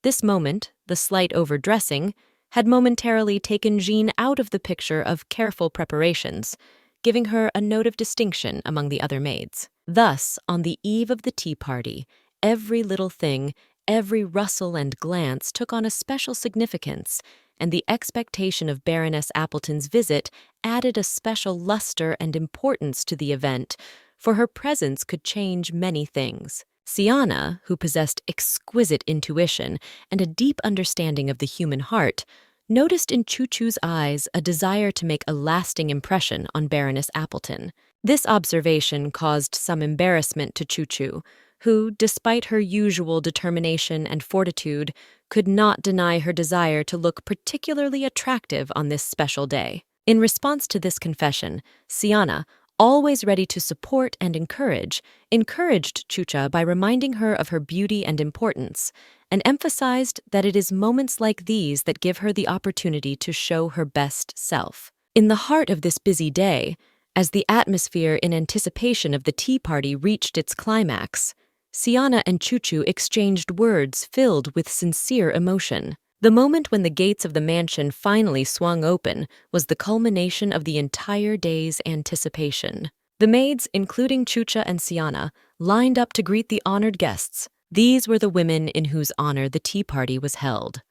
This moment, the slight overdressing, had momentarily taken Jean out of the picture of careful preparations, giving her a note of distinction among the other maids. Thus, on the eve of the tea party, every little thing, every rustle and glance took on a special significance, and the expectation of Baroness Appleton's visit added a special luster and importance to the event, for her presence could change many things. Siana, who possessed exquisite intuition and a deep understanding of the human heart, noticed in Chuchu's eyes a desire to make a lasting impression on Baroness Appleton. This observation caused some embarrassment to Chuchu, who, despite her usual determination and fortitude, could not deny her desire to look particularly attractive on this special day. In response to this confession, Siana, always ready to support and encouraged Chucha by reminding her of her beauty and importance, and emphasized that it is moments like these that give her the opportunity to show her best self. In the heart of this busy day, as the atmosphere in anticipation of the tea party reached its climax, Siana and Chuchu exchanged words filled with sincere emotion. The moment when the gates of the mansion finally swung open was the culmination of the entire day's anticipation. The maids, including Chucha and Siana, lined up to greet the honored guests. These were the women in whose honor the tea party was held.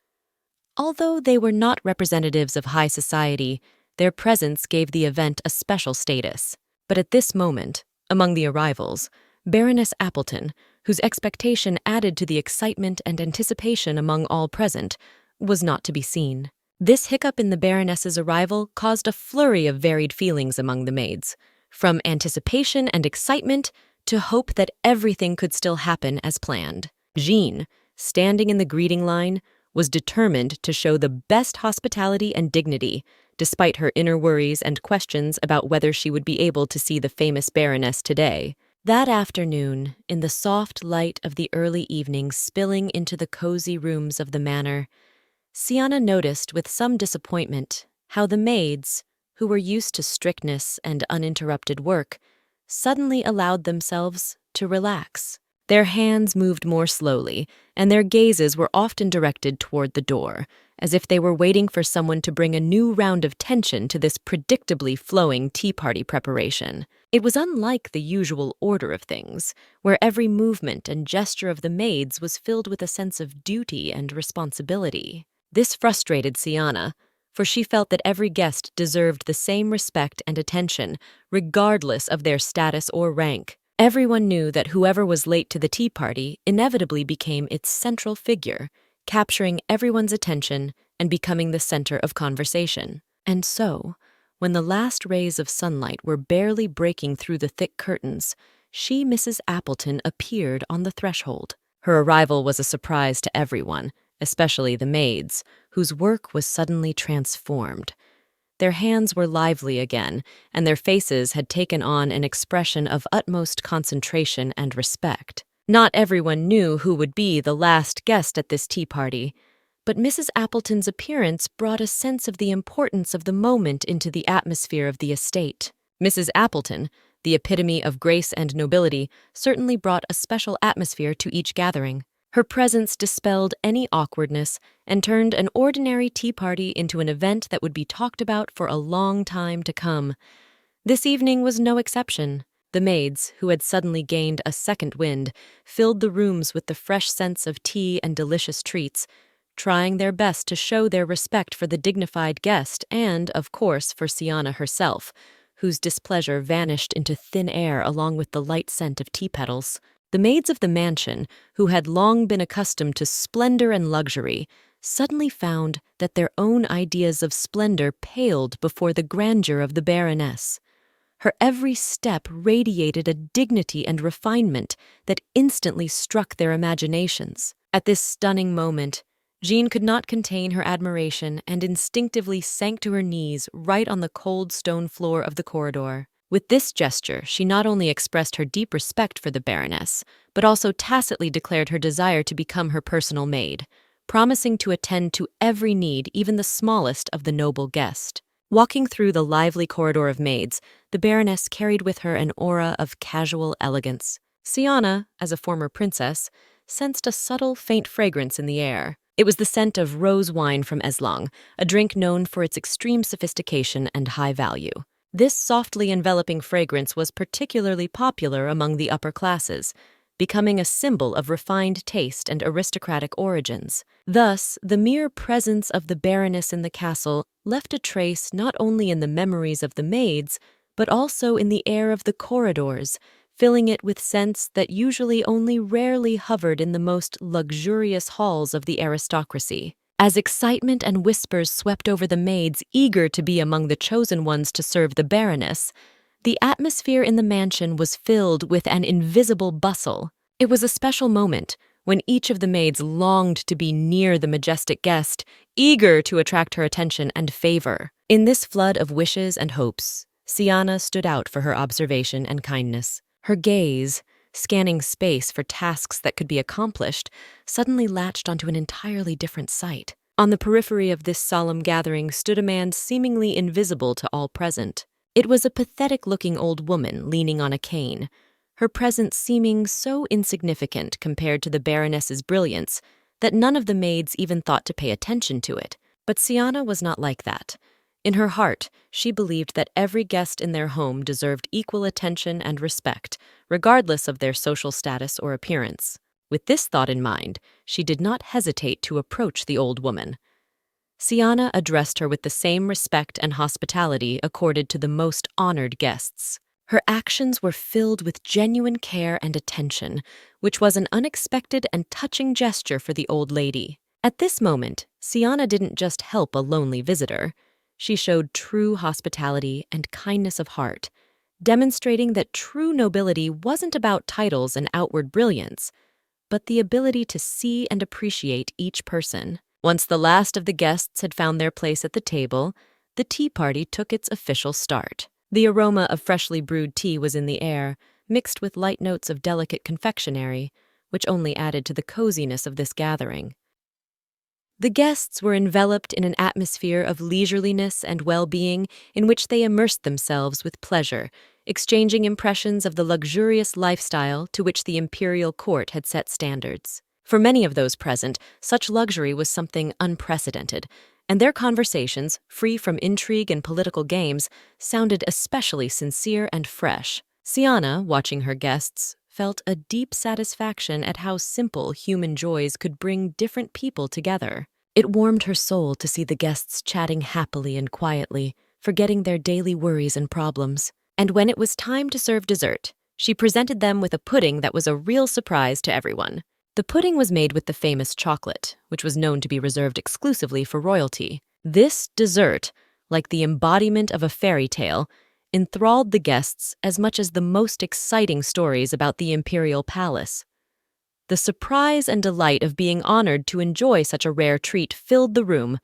Although they were not representatives of high society, their presence gave the event a special status. But at this moment, among the arrivals, Baroness Appleton, whose expectation added to the excitement and anticipation among all present, was not to be seen. This hiccup in the Baroness's arrival caused a flurry of varied feelings among the maids, from anticipation and excitement to hope that everything could still happen as planned. Jean, standing in the greeting line, was determined to show the best hospitality and dignity, despite her inner worries and questions about whether she would be able to see the famous Baroness today. That afternoon, in the soft light of the early evening spilling into the cozy rooms of the manor, Siana noticed with some disappointment how the maids, who were used to strictness and uninterrupted work, suddenly allowed themselves to relax. Their hands moved more slowly, and their gazes were often directed toward the door, as if they were waiting for someone to bring a new round of tension to this predictably flowing tea party preparation. It was unlike the usual order of things, where every movement and gesture of the maids was filled with a sense of duty and responsibility. This frustrated Siana, for she felt that every guest deserved the same respect and attention, regardless of their status or rank. Everyone knew that whoever was late to the tea party inevitably became its central figure, capturing everyone's attention and becoming the center of conversation. And so, when the last rays of sunlight were barely breaking through the thick curtains, Mrs. Appleton appeared on the threshold. Her arrival was a surprise to everyone, especially the maids, whose work was suddenly transformed. Their hands were lively again, and their faces had taken on an expression of utmost concentration and respect. Not everyone knew who would be the last guest at this tea party, but Mrs. Appleton's appearance brought a sense of the importance of the moment into the atmosphere of the estate. Mrs. Appleton, the epitome of grace and nobility, certainly brought a special atmosphere to each gathering. Her presence dispelled any awkwardness and turned an ordinary tea party into an event that would be talked about for a long time to come. This evening was no exception. The maids, who had suddenly gained a second wind, filled the rooms with the fresh scents of tea and delicious treats, trying their best to show their respect for the dignified guest and, of course, for Siana herself, whose displeasure vanished into thin air along with the light scent of tea petals. The maids of the mansion, who had long been accustomed to splendor and luxury, suddenly found that their own ideas of splendor paled before the grandeur of the Baroness. Her every step radiated a dignity and refinement that instantly struck their imaginations. At this stunning moment, Jean could not contain her admiration and instinctively sank to her knees right on the cold stone floor of the corridor. With this gesture, she not only expressed her deep respect for the Baroness, but also tacitly declared her desire to become her personal maid, promising to attend to every need, even the smallest, of the noble guest. Walking through the lively corridor of maids, the Baroness carried with her an aura of casual elegance. Siana, as a former princess, sensed a subtle, faint fragrance in the air. It was the scent of rose wine from Eslong, a drink known for its extreme sophistication and high value. This softly enveloping fragrance was particularly popular among the upper classes, becoming a symbol of refined taste and aristocratic origins. Thus, the mere presence of the Baroness in the castle left a trace not only in the memories of the maids, but also in the air of the corridors, filling it with scents that usually only rarely hovered in the most luxurious halls of the aristocracy. As excitement and whispers swept over the maids eager to be among the chosen ones to serve the Baroness, the atmosphere in the mansion was filled with an invisible bustle. It was a special moment when each of the maids longed to be near the majestic guest, eager to attract her attention and favor. In this flood of wishes and hopes, Siana stood out for her observation and kindness. Her gaze, scanning space for tasks that could be accomplished, suddenly latched onto an entirely different sight. On the periphery of this solemn gathering stood a man seemingly invisible to all present. It was a pathetic-looking old woman leaning on a cane, her presence seeming so insignificant compared to the Baroness's brilliance that none of the maids even thought to pay attention to it. But Siana was not like that. In her heart, she believed that every guest in their home deserved equal attention and respect, regardless of their social status or appearance. With this thought in mind, she did not hesitate to approach the old woman. Siana addressed her with the same respect and hospitality accorded to the most honored guests. Her actions were filled with genuine care and attention, which was an unexpected and touching gesture for the old lady. At this moment, Siana didn't just help a lonely visitor. She showed true hospitality and kindness of heart, demonstrating that true nobility wasn't about titles and outward brilliance, but the ability to see and appreciate each person. Once the last of the guests had found their place at the table, the tea party took its official start. The aroma of freshly brewed tea was in the air, mixed with light notes of delicate confectionery, which only added to the coziness of this gathering. The guests were enveloped in an atmosphere of leisureliness and well-being in which they immersed themselves with pleasure, exchanging impressions of the luxurious lifestyle to which the imperial court had set standards. For many of those present, such luxury was something unprecedented, and their conversations, free from intrigue and political games, sounded especially sincere and fresh. Siana, watching her guests, felt a deep satisfaction at how simple human joys could bring different people together. It warmed her soul to see the guests chatting happily and quietly, forgetting their daily worries and problems. And when it was time to serve dessert, she presented them with a pudding that was a real surprise to everyone. The pudding was made with the famous chocolate, which was known to be reserved exclusively for royalty. This dessert, like the embodiment of a fairy tale, enthralled the guests as much as the most exciting stories about the imperial palace. The surprise and delight of being honored to enjoy such a rare treat filled the room,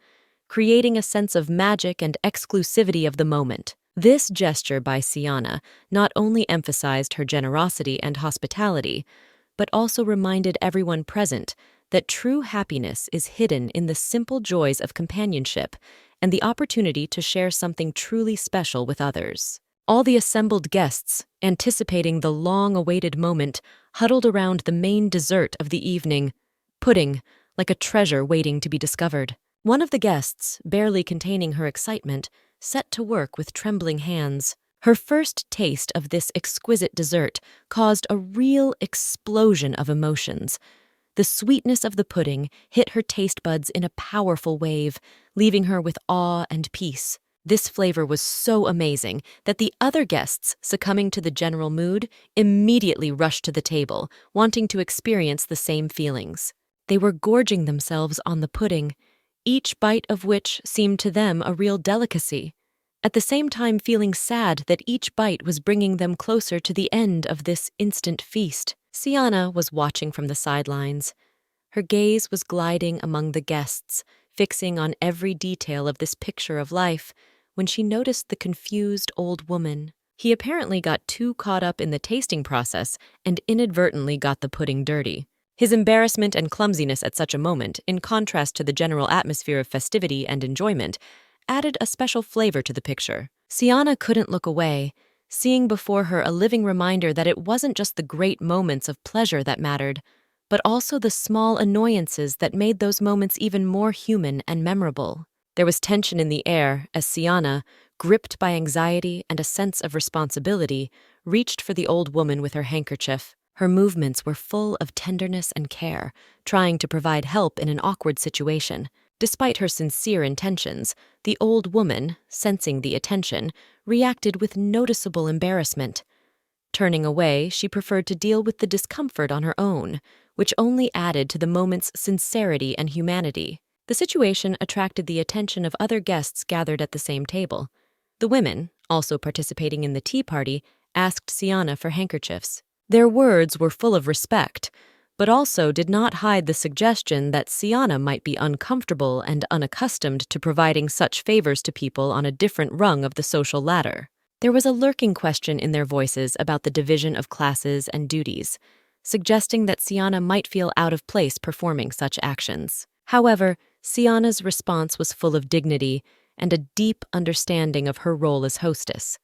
creating a sense of magic and exclusivity of the moment. This gesture by Siana not only emphasized her generosity and hospitality, but also reminded everyone present that true happiness is hidden in the simple joys of companionship and the opportunity to share something truly special with others. All the assembled guests, anticipating the long-awaited moment, huddled around the main dessert of the evening, pudding, like a treasure waiting to be discovered. One of the guests, barely containing her excitement, set to work with trembling hands. Her first taste of this exquisite dessert caused a real explosion of emotions. The sweetness of the pudding hit her taste buds in a powerful wave, leaving her with awe and peace. This flavor was so amazing that the other guests, succumbing to the general mood, immediately rushed to the table, wanting to experience the same feelings. They were gorging themselves on the pudding, each bite of which seemed to them a real delicacy, at the same time feeling sad that each bite was bringing them closer to the end of this instant feast. Siana was watching from the sidelines. Her gaze was gliding among the guests, fixing on every detail of this picture of life, when she noticed the confused old woman. He apparently got too caught up in the tasting process and inadvertently got the pudding dirty. His embarrassment and clumsiness at such a moment, in contrast to the general atmosphere of festivity and enjoyment, added a special flavor to the picture. Siana couldn't look away, seeing before her a living reminder that it wasn't just the great moments of pleasure that mattered, but also the small annoyances that made those moments even more human and memorable. There was tension in the air as Siana, gripped by anxiety and a sense of responsibility, reached for the old woman with her handkerchief. Her movements were full of tenderness and care, trying to provide help in an awkward situation. Despite her sincere intentions, the old woman, sensing the attention, reacted with noticeable embarrassment. Turning away, she preferred to deal with the discomfort on her own, which only added to the moment's sincerity and humanity. The situation attracted the attention of other guests gathered at the same table. The women, also participating in the tea party, asked Siana for handkerchiefs. Their words were full of respect, but also did not hide the suggestion that Siana might be uncomfortable and unaccustomed to providing such favors to people on a different rung of the social ladder. There was a lurking question in their voices about the division of classes and duties, suggesting that Siana might feel out of place performing such actions. However, Siana's response was full of dignity and a deep understanding of her role as hostess.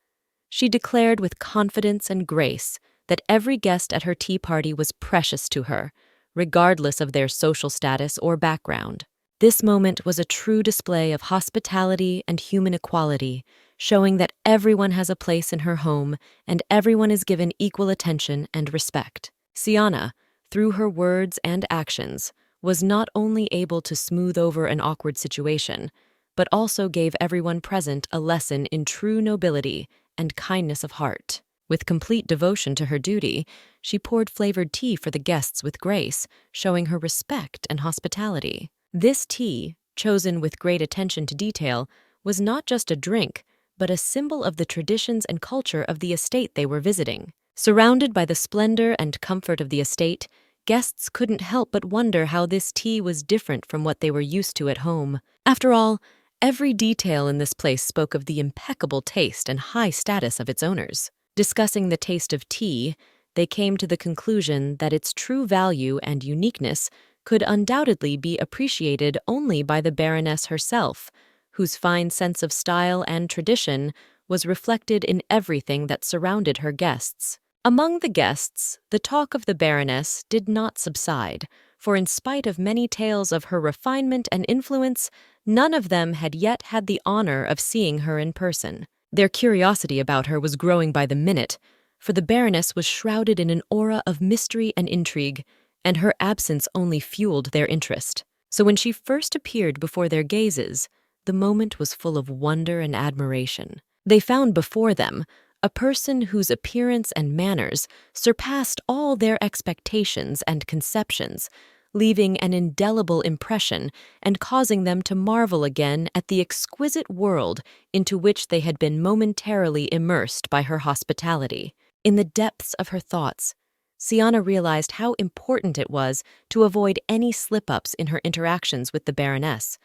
She declared with confidence and grace that every guest at her tea party was precious to her, regardless of their social status or background. This moment was a true display of hospitality and human equality, showing that everyone has a place in her home and everyone is given equal attention and respect. Siana, through her words and actions, was not only able to smooth over an awkward situation, but also gave everyone present a lesson in true nobility and kindness of heart. With complete devotion to her duty, she poured flavored tea for the guests with grace, showing her respect and hospitality. This tea, chosen with great attention to detail, was not just a drink, but a symbol of the traditions and culture of the estate they were visiting. Surrounded by the splendor and comfort of the estate, guests couldn't help but wonder how this tea was different from what they were used to at home. After all, every detail in this place spoke of the impeccable taste and high status of its owners. Discussing the taste of tea, they came to the conclusion that its true value and uniqueness could undoubtedly be appreciated only by the Baroness herself, whose fine sense of style and tradition was reflected in everything that surrounded her guests. Among the guests, the talk of the Baroness did not subside, for in spite of many tales of her refinement and influence, none of them had yet had the honor of seeing her in person. Their curiosity about her was growing by the minute, for the Baroness was shrouded in an aura of mystery and intrigue, and her absence only fueled their interest. So when she first appeared before their gazes, the moment was full of wonder and admiration. They found before them a person whose appearance and manners surpassed all their expectations and conceptions, leaving an indelible impression and causing them to marvel again at the exquisite world into which they had been momentarily immersed by her hospitality. In the depths of her thoughts, Siana realized how important it was to avoid any slip-ups in her interactions with the Baroness,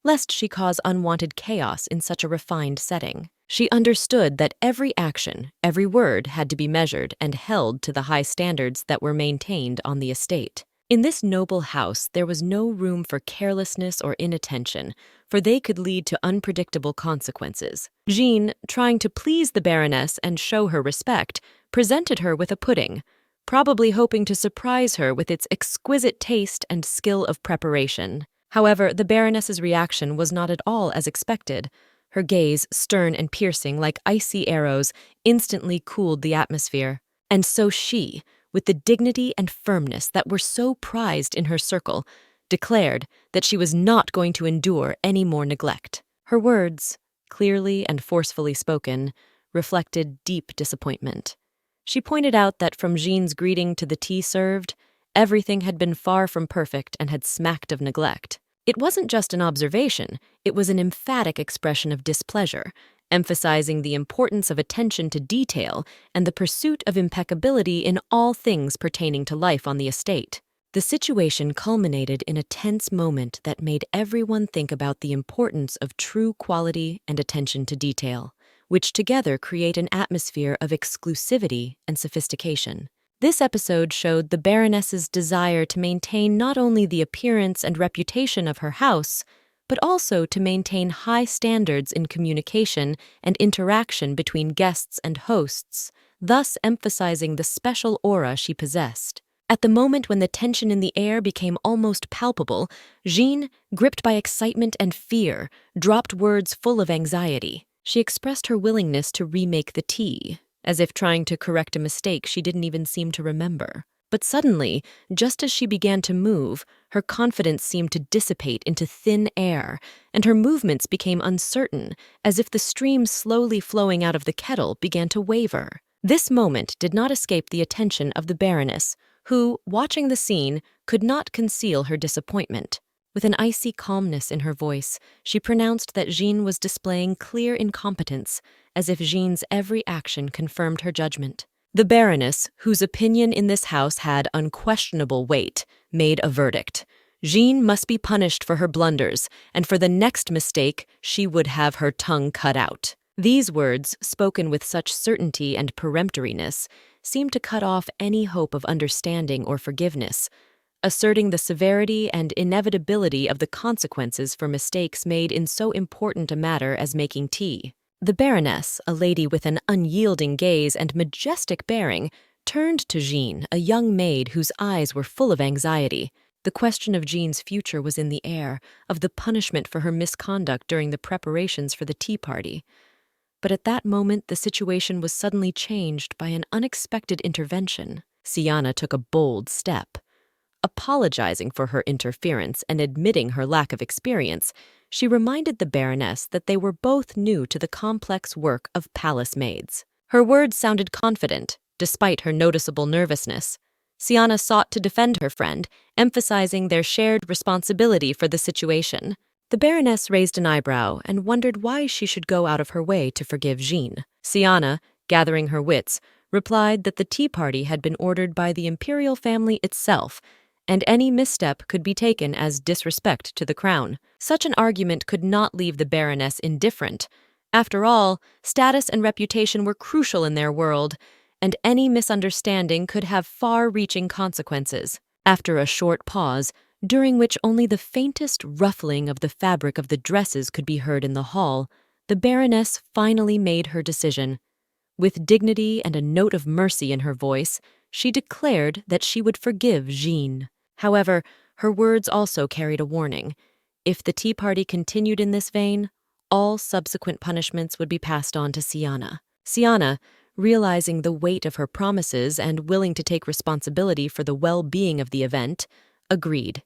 lest she cause unwanted chaos in such a refined setting. She understood that every action, every word had to be measured and held to the high standards that were maintained on the estate. In this noble house, there was no room for carelessness or inattention, for they could lead to unpredictable consequences. Jean, trying to please the Baroness and show her respect, presented her with a pudding, probably hoping to surprise her with its exquisite taste and skill of preparation. However, the Baroness's reaction was not at all as expected. Her gaze, stern and piercing like icy arrows, instantly cooled the atmosphere. And so she, with the dignity and firmness that were so prized in her circle, declared that she was not going to endure any more neglect. Her words, clearly and forcefully spoken, reflected deep disappointment. She pointed out that from Jean's greeting to the tea served, everything had been far from perfect and had smacked of neglect. It wasn't just an observation, it was an emphatic expression of displeasure, emphasizing the importance of attention to detail and the pursuit of impeccability in all things pertaining to life on the estate. The situation culminated in a tense moment that made everyone think about the importance of true quality and attention to detail, which together create an atmosphere of exclusivity and sophistication. This episode showed the Baroness's desire to maintain not only the appearance and reputation of her house, but also to maintain high standards in communication and interaction between guests and hosts, thus emphasizing the special aura she possessed. At the moment when the tension in the air became almost palpable, Jean, gripped by excitement and fear, dropped words full of anxiety. She expressed her willingness to remake the tea, as if trying to correct a mistake she didn't even seem to remember. But suddenly, just as she began to move, her confidence seemed to dissipate into thin air, and her movements became uncertain, as if the stream slowly flowing out of the kettle began to waver. This moment did not escape the attention of the Baroness, who, watching the scene, could not conceal her disappointment. With an icy calmness in her voice, she pronounced that Jean was displaying clear incompetence, as if Jean's every action confirmed her judgment. The Baroness, whose opinion in this house had unquestionable weight, made a verdict. Jean must be punished for her blunders, and for the next mistake, she would have her tongue cut out. These words, spoken with such certainty and peremptoriness, seemed to cut off any hope of understanding or forgiveness, asserting the severity and inevitability of the consequences for mistakes made in so important a matter as making tea. The Baroness, a lady with an unyielding gaze and majestic bearing, turned to Jean, a young maid whose eyes were full of anxiety. The question of Jean's future was in the air, of the punishment for her misconduct during the preparations for the tea party. But at that moment, the situation was suddenly changed by an unexpected intervention. Siana took a bold step. Apologizing for her interference and admitting her lack of experience, she reminded the Baroness that they were both new to the complex work of palace maids. Her words sounded confident, despite her noticeable nervousness. Siana sought to defend her friend, emphasizing their shared responsibility for the situation. The Baroness raised an eyebrow and wondered why she should go out of her way to forgive Jean. Siana, gathering her wits, replied that the tea party had been ordered by the imperial family itself, and any misstep could be taken as disrespect to the crown. Such an argument could not leave the Baroness indifferent. After all, status and reputation were crucial in their world, and any misunderstanding could have far-reaching consequences. After a short pause, during which only the faintest ruffling of the fabric of the dresses could be heard in the hall, the Baroness finally made her decision. With dignity and a note of mercy in her voice, she declared that she would forgive Jean. However, her words also carried a warning. If the tea party continued in this vein, all subsequent punishments would be passed on to Siana. Siana, realizing the weight of her promises and willing to take responsibility for the well-being of the event, agreed,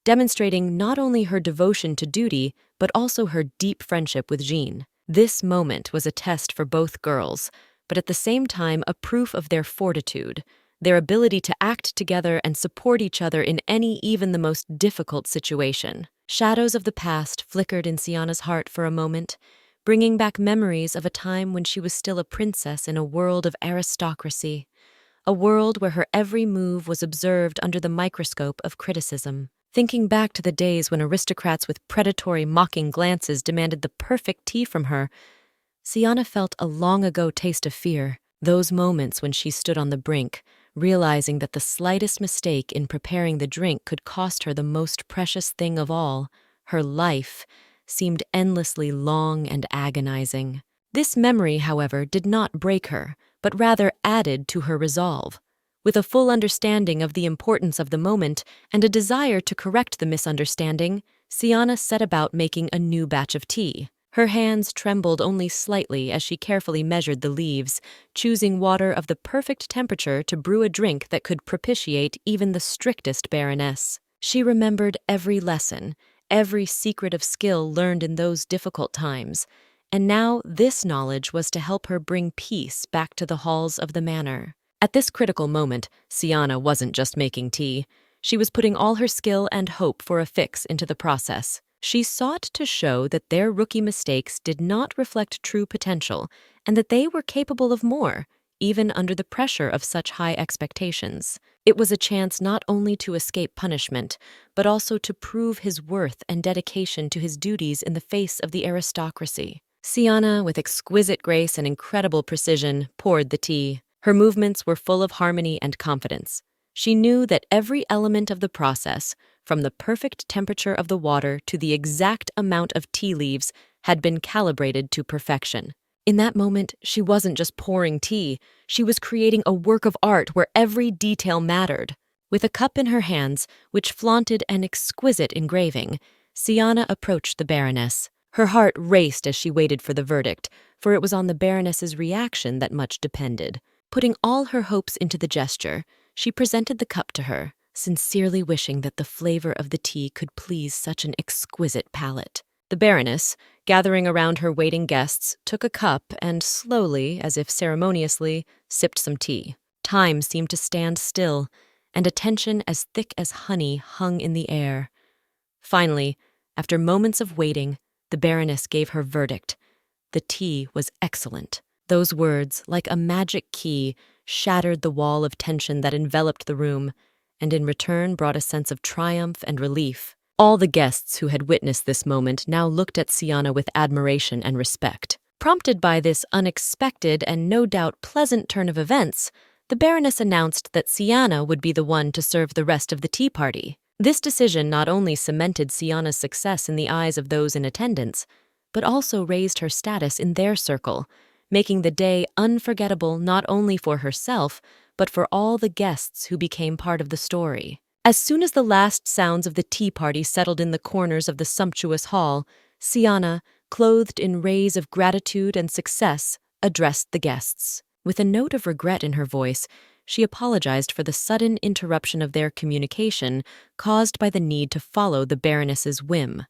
demonstrating not only her devotion to duty, but also her deep friendship with Jean. This moment was a test for both girls, but at the same time a proof of their fortitude, their ability to act together and support each other in any, even the most difficult situation. Shadows of the past flickered in Siana's heart for a moment, bringing back memories of a time when she was still a princess in a world of aristocracy, a world where her every move was observed under the microscope of criticism. Thinking back to the days when aristocrats with predatory, mocking glances demanded the perfect tea from her, Siana felt a long-ago taste of fear. Those moments when she stood on the brink, realizing that the slightest mistake in preparing the drink could cost her the most precious thing of all, her life, seemed endlessly long and agonizing. This memory, however, did not break her, but rather added to her resolve. With a full understanding of the importance of the moment and a desire to correct the misunderstanding, Siana set about making a new batch of tea. Her hands trembled only slightly as she carefully measured the leaves, choosing water of the perfect temperature to brew a drink that could propitiate even the strictest baroness. She remembered every lesson, every secret of skill learned in those difficult times, and now this knowledge was to help her bring peace back to the halls of the manor. At this critical moment, Siana wasn't just making tea. She was putting all her skill and hope for a fix into the process. She sought to show that their rookie mistakes did not reflect true potential and that they were capable of more, even under the pressure of such high expectations. It was a chance not only to escape punishment, but also to prove his worth and dedication to his duties in the face of the aristocracy. Siana, with exquisite grace and incredible precision, poured the tea. Her movements were full of harmony and confidence. She knew that every element of the process, from the perfect temperature of the water to the exact amount of tea leaves, had been calibrated to perfection. In that moment, she wasn't just pouring tea, she was creating a work of art where every detail mattered. With a cup in her hands, which flaunted an exquisite engraving, Siana approached the Baroness. Her heart raced as she waited for the verdict, for it was on the Baroness's reaction that much depended. Putting all her hopes into the gesture, she presented the cup to her, sincerely wishing that the flavor of the tea could please such an exquisite palate. The Baroness, gathering around her waiting guests, took a cup and slowly, as if ceremoniously, sipped some tea. Time seemed to stand still, and a tension as thick as honey hung in the air. Finally, after moments of waiting, the Baroness gave her verdict. The tea was excellent. Those words, like a magic key, shattered the wall of tension that enveloped the room, and in return brought a sense of triumph and relief. All the guests who had witnessed this moment now looked at Siana with admiration and respect. Prompted by this unexpected and no doubt pleasant turn of events, the Baroness announced that Siana would be the one to serve the rest of the tea party. This decision not only cemented Siana's success in the eyes of those in attendance, but also raised her status in their circle, making the day unforgettable not only for herself, but for all the guests who became part of the story. As soon as the last sounds of the tea party settled in the corners of the sumptuous hall, Siana, clothed in rays of gratitude and success, addressed the guests. With a note of regret in her voice, she apologized for the sudden interruption of their communication caused by the need to follow the Baroness's whim.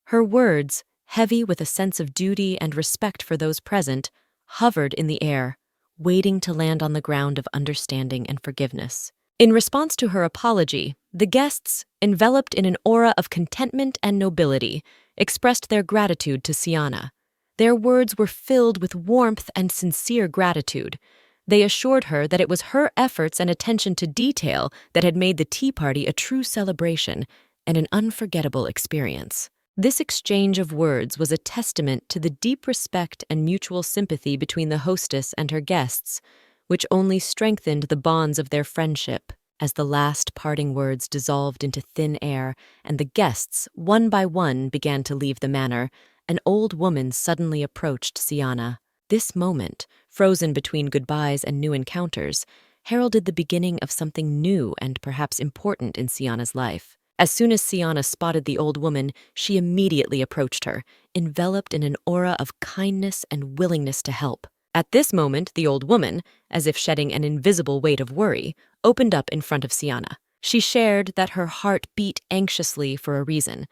Her words, heavy with a sense of duty and respect for those present, hovered in the air, waiting to land on the ground of understanding and forgiveness. In response to her apology, the guests, enveloped in an aura of contentment and nobility, expressed their gratitude to Siana. Their words were filled with warmth and sincere gratitude. They assured her that it was her efforts and attention to detail that had made the tea party a true celebration and an unforgettable experience. This exchange of words was a testament to the deep respect and mutual sympathy between the hostess and her guests, which only strengthened the bonds of their friendship. As the last parting words dissolved into thin air and the guests, one by one, began to leave the manor, an old woman suddenly approached Siana. This moment, frozen between goodbyes and new encounters, heralded the beginning of something new and perhaps important in Siana's life. As soon as Siana spotted the old woman, she immediately approached her, enveloped in an aura of kindness and willingness to help. At this moment, the old woman, as if shedding an invisible weight of worry, opened up in front of Siana. She shared that her heart beat anxiously for a reason.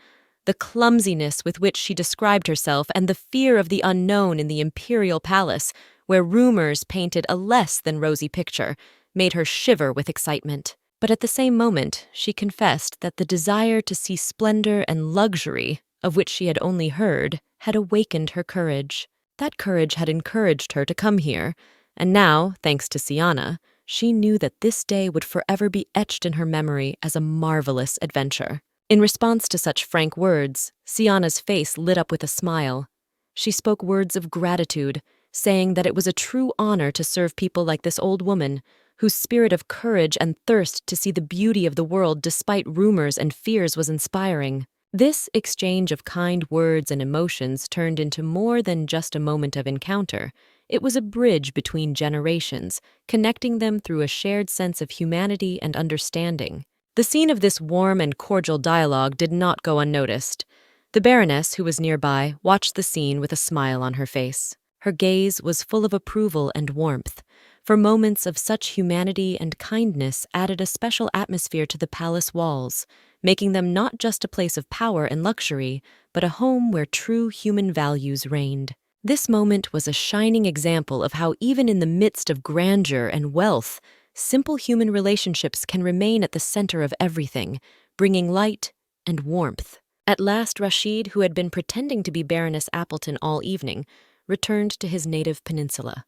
The clumsiness with which she described herself and the fear of the unknown in the imperial palace, where rumors painted a less than rosy picture, made her shiver with excitement. But at the same moment, she confessed that the desire to see splendor and luxury, of which she had only heard, had awakened her courage. That courage had encouraged her to come here, and now, thanks to Siana, she knew that this day would forever be etched in her memory as a marvelous adventure. In response to such frank words, Siana's face lit up with a smile. She spoke words of gratitude, saying that it was a true honor to serve people like this old woman, whose spirit of courage and thirst to see the beauty of the world despite rumors and fears was inspiring. This exchange of kind words and emotions turned into more than just a moment of encounter. It was a bridge between generations, connecting them through a shared sense of humanity and understanding. The scene of this warm and cordial dialogue did not go unnoticed. The Baroness, who was nearby, watched the scene with a smile on her face. Her gaze was full of approval and warmth, for moments of such humanity and kindness added a special atmosphere to the palace walls, making them not just a place of power and luxury, but a home where true human values reigned. This moment was a shining example of how even in the midst of grandeur and wealth, simple human relationships can remain at the center of everything, bringing light and warmth. At last, Rashid, who had been pretending to be Baroness Appleton all evening, returned to his native peninsula.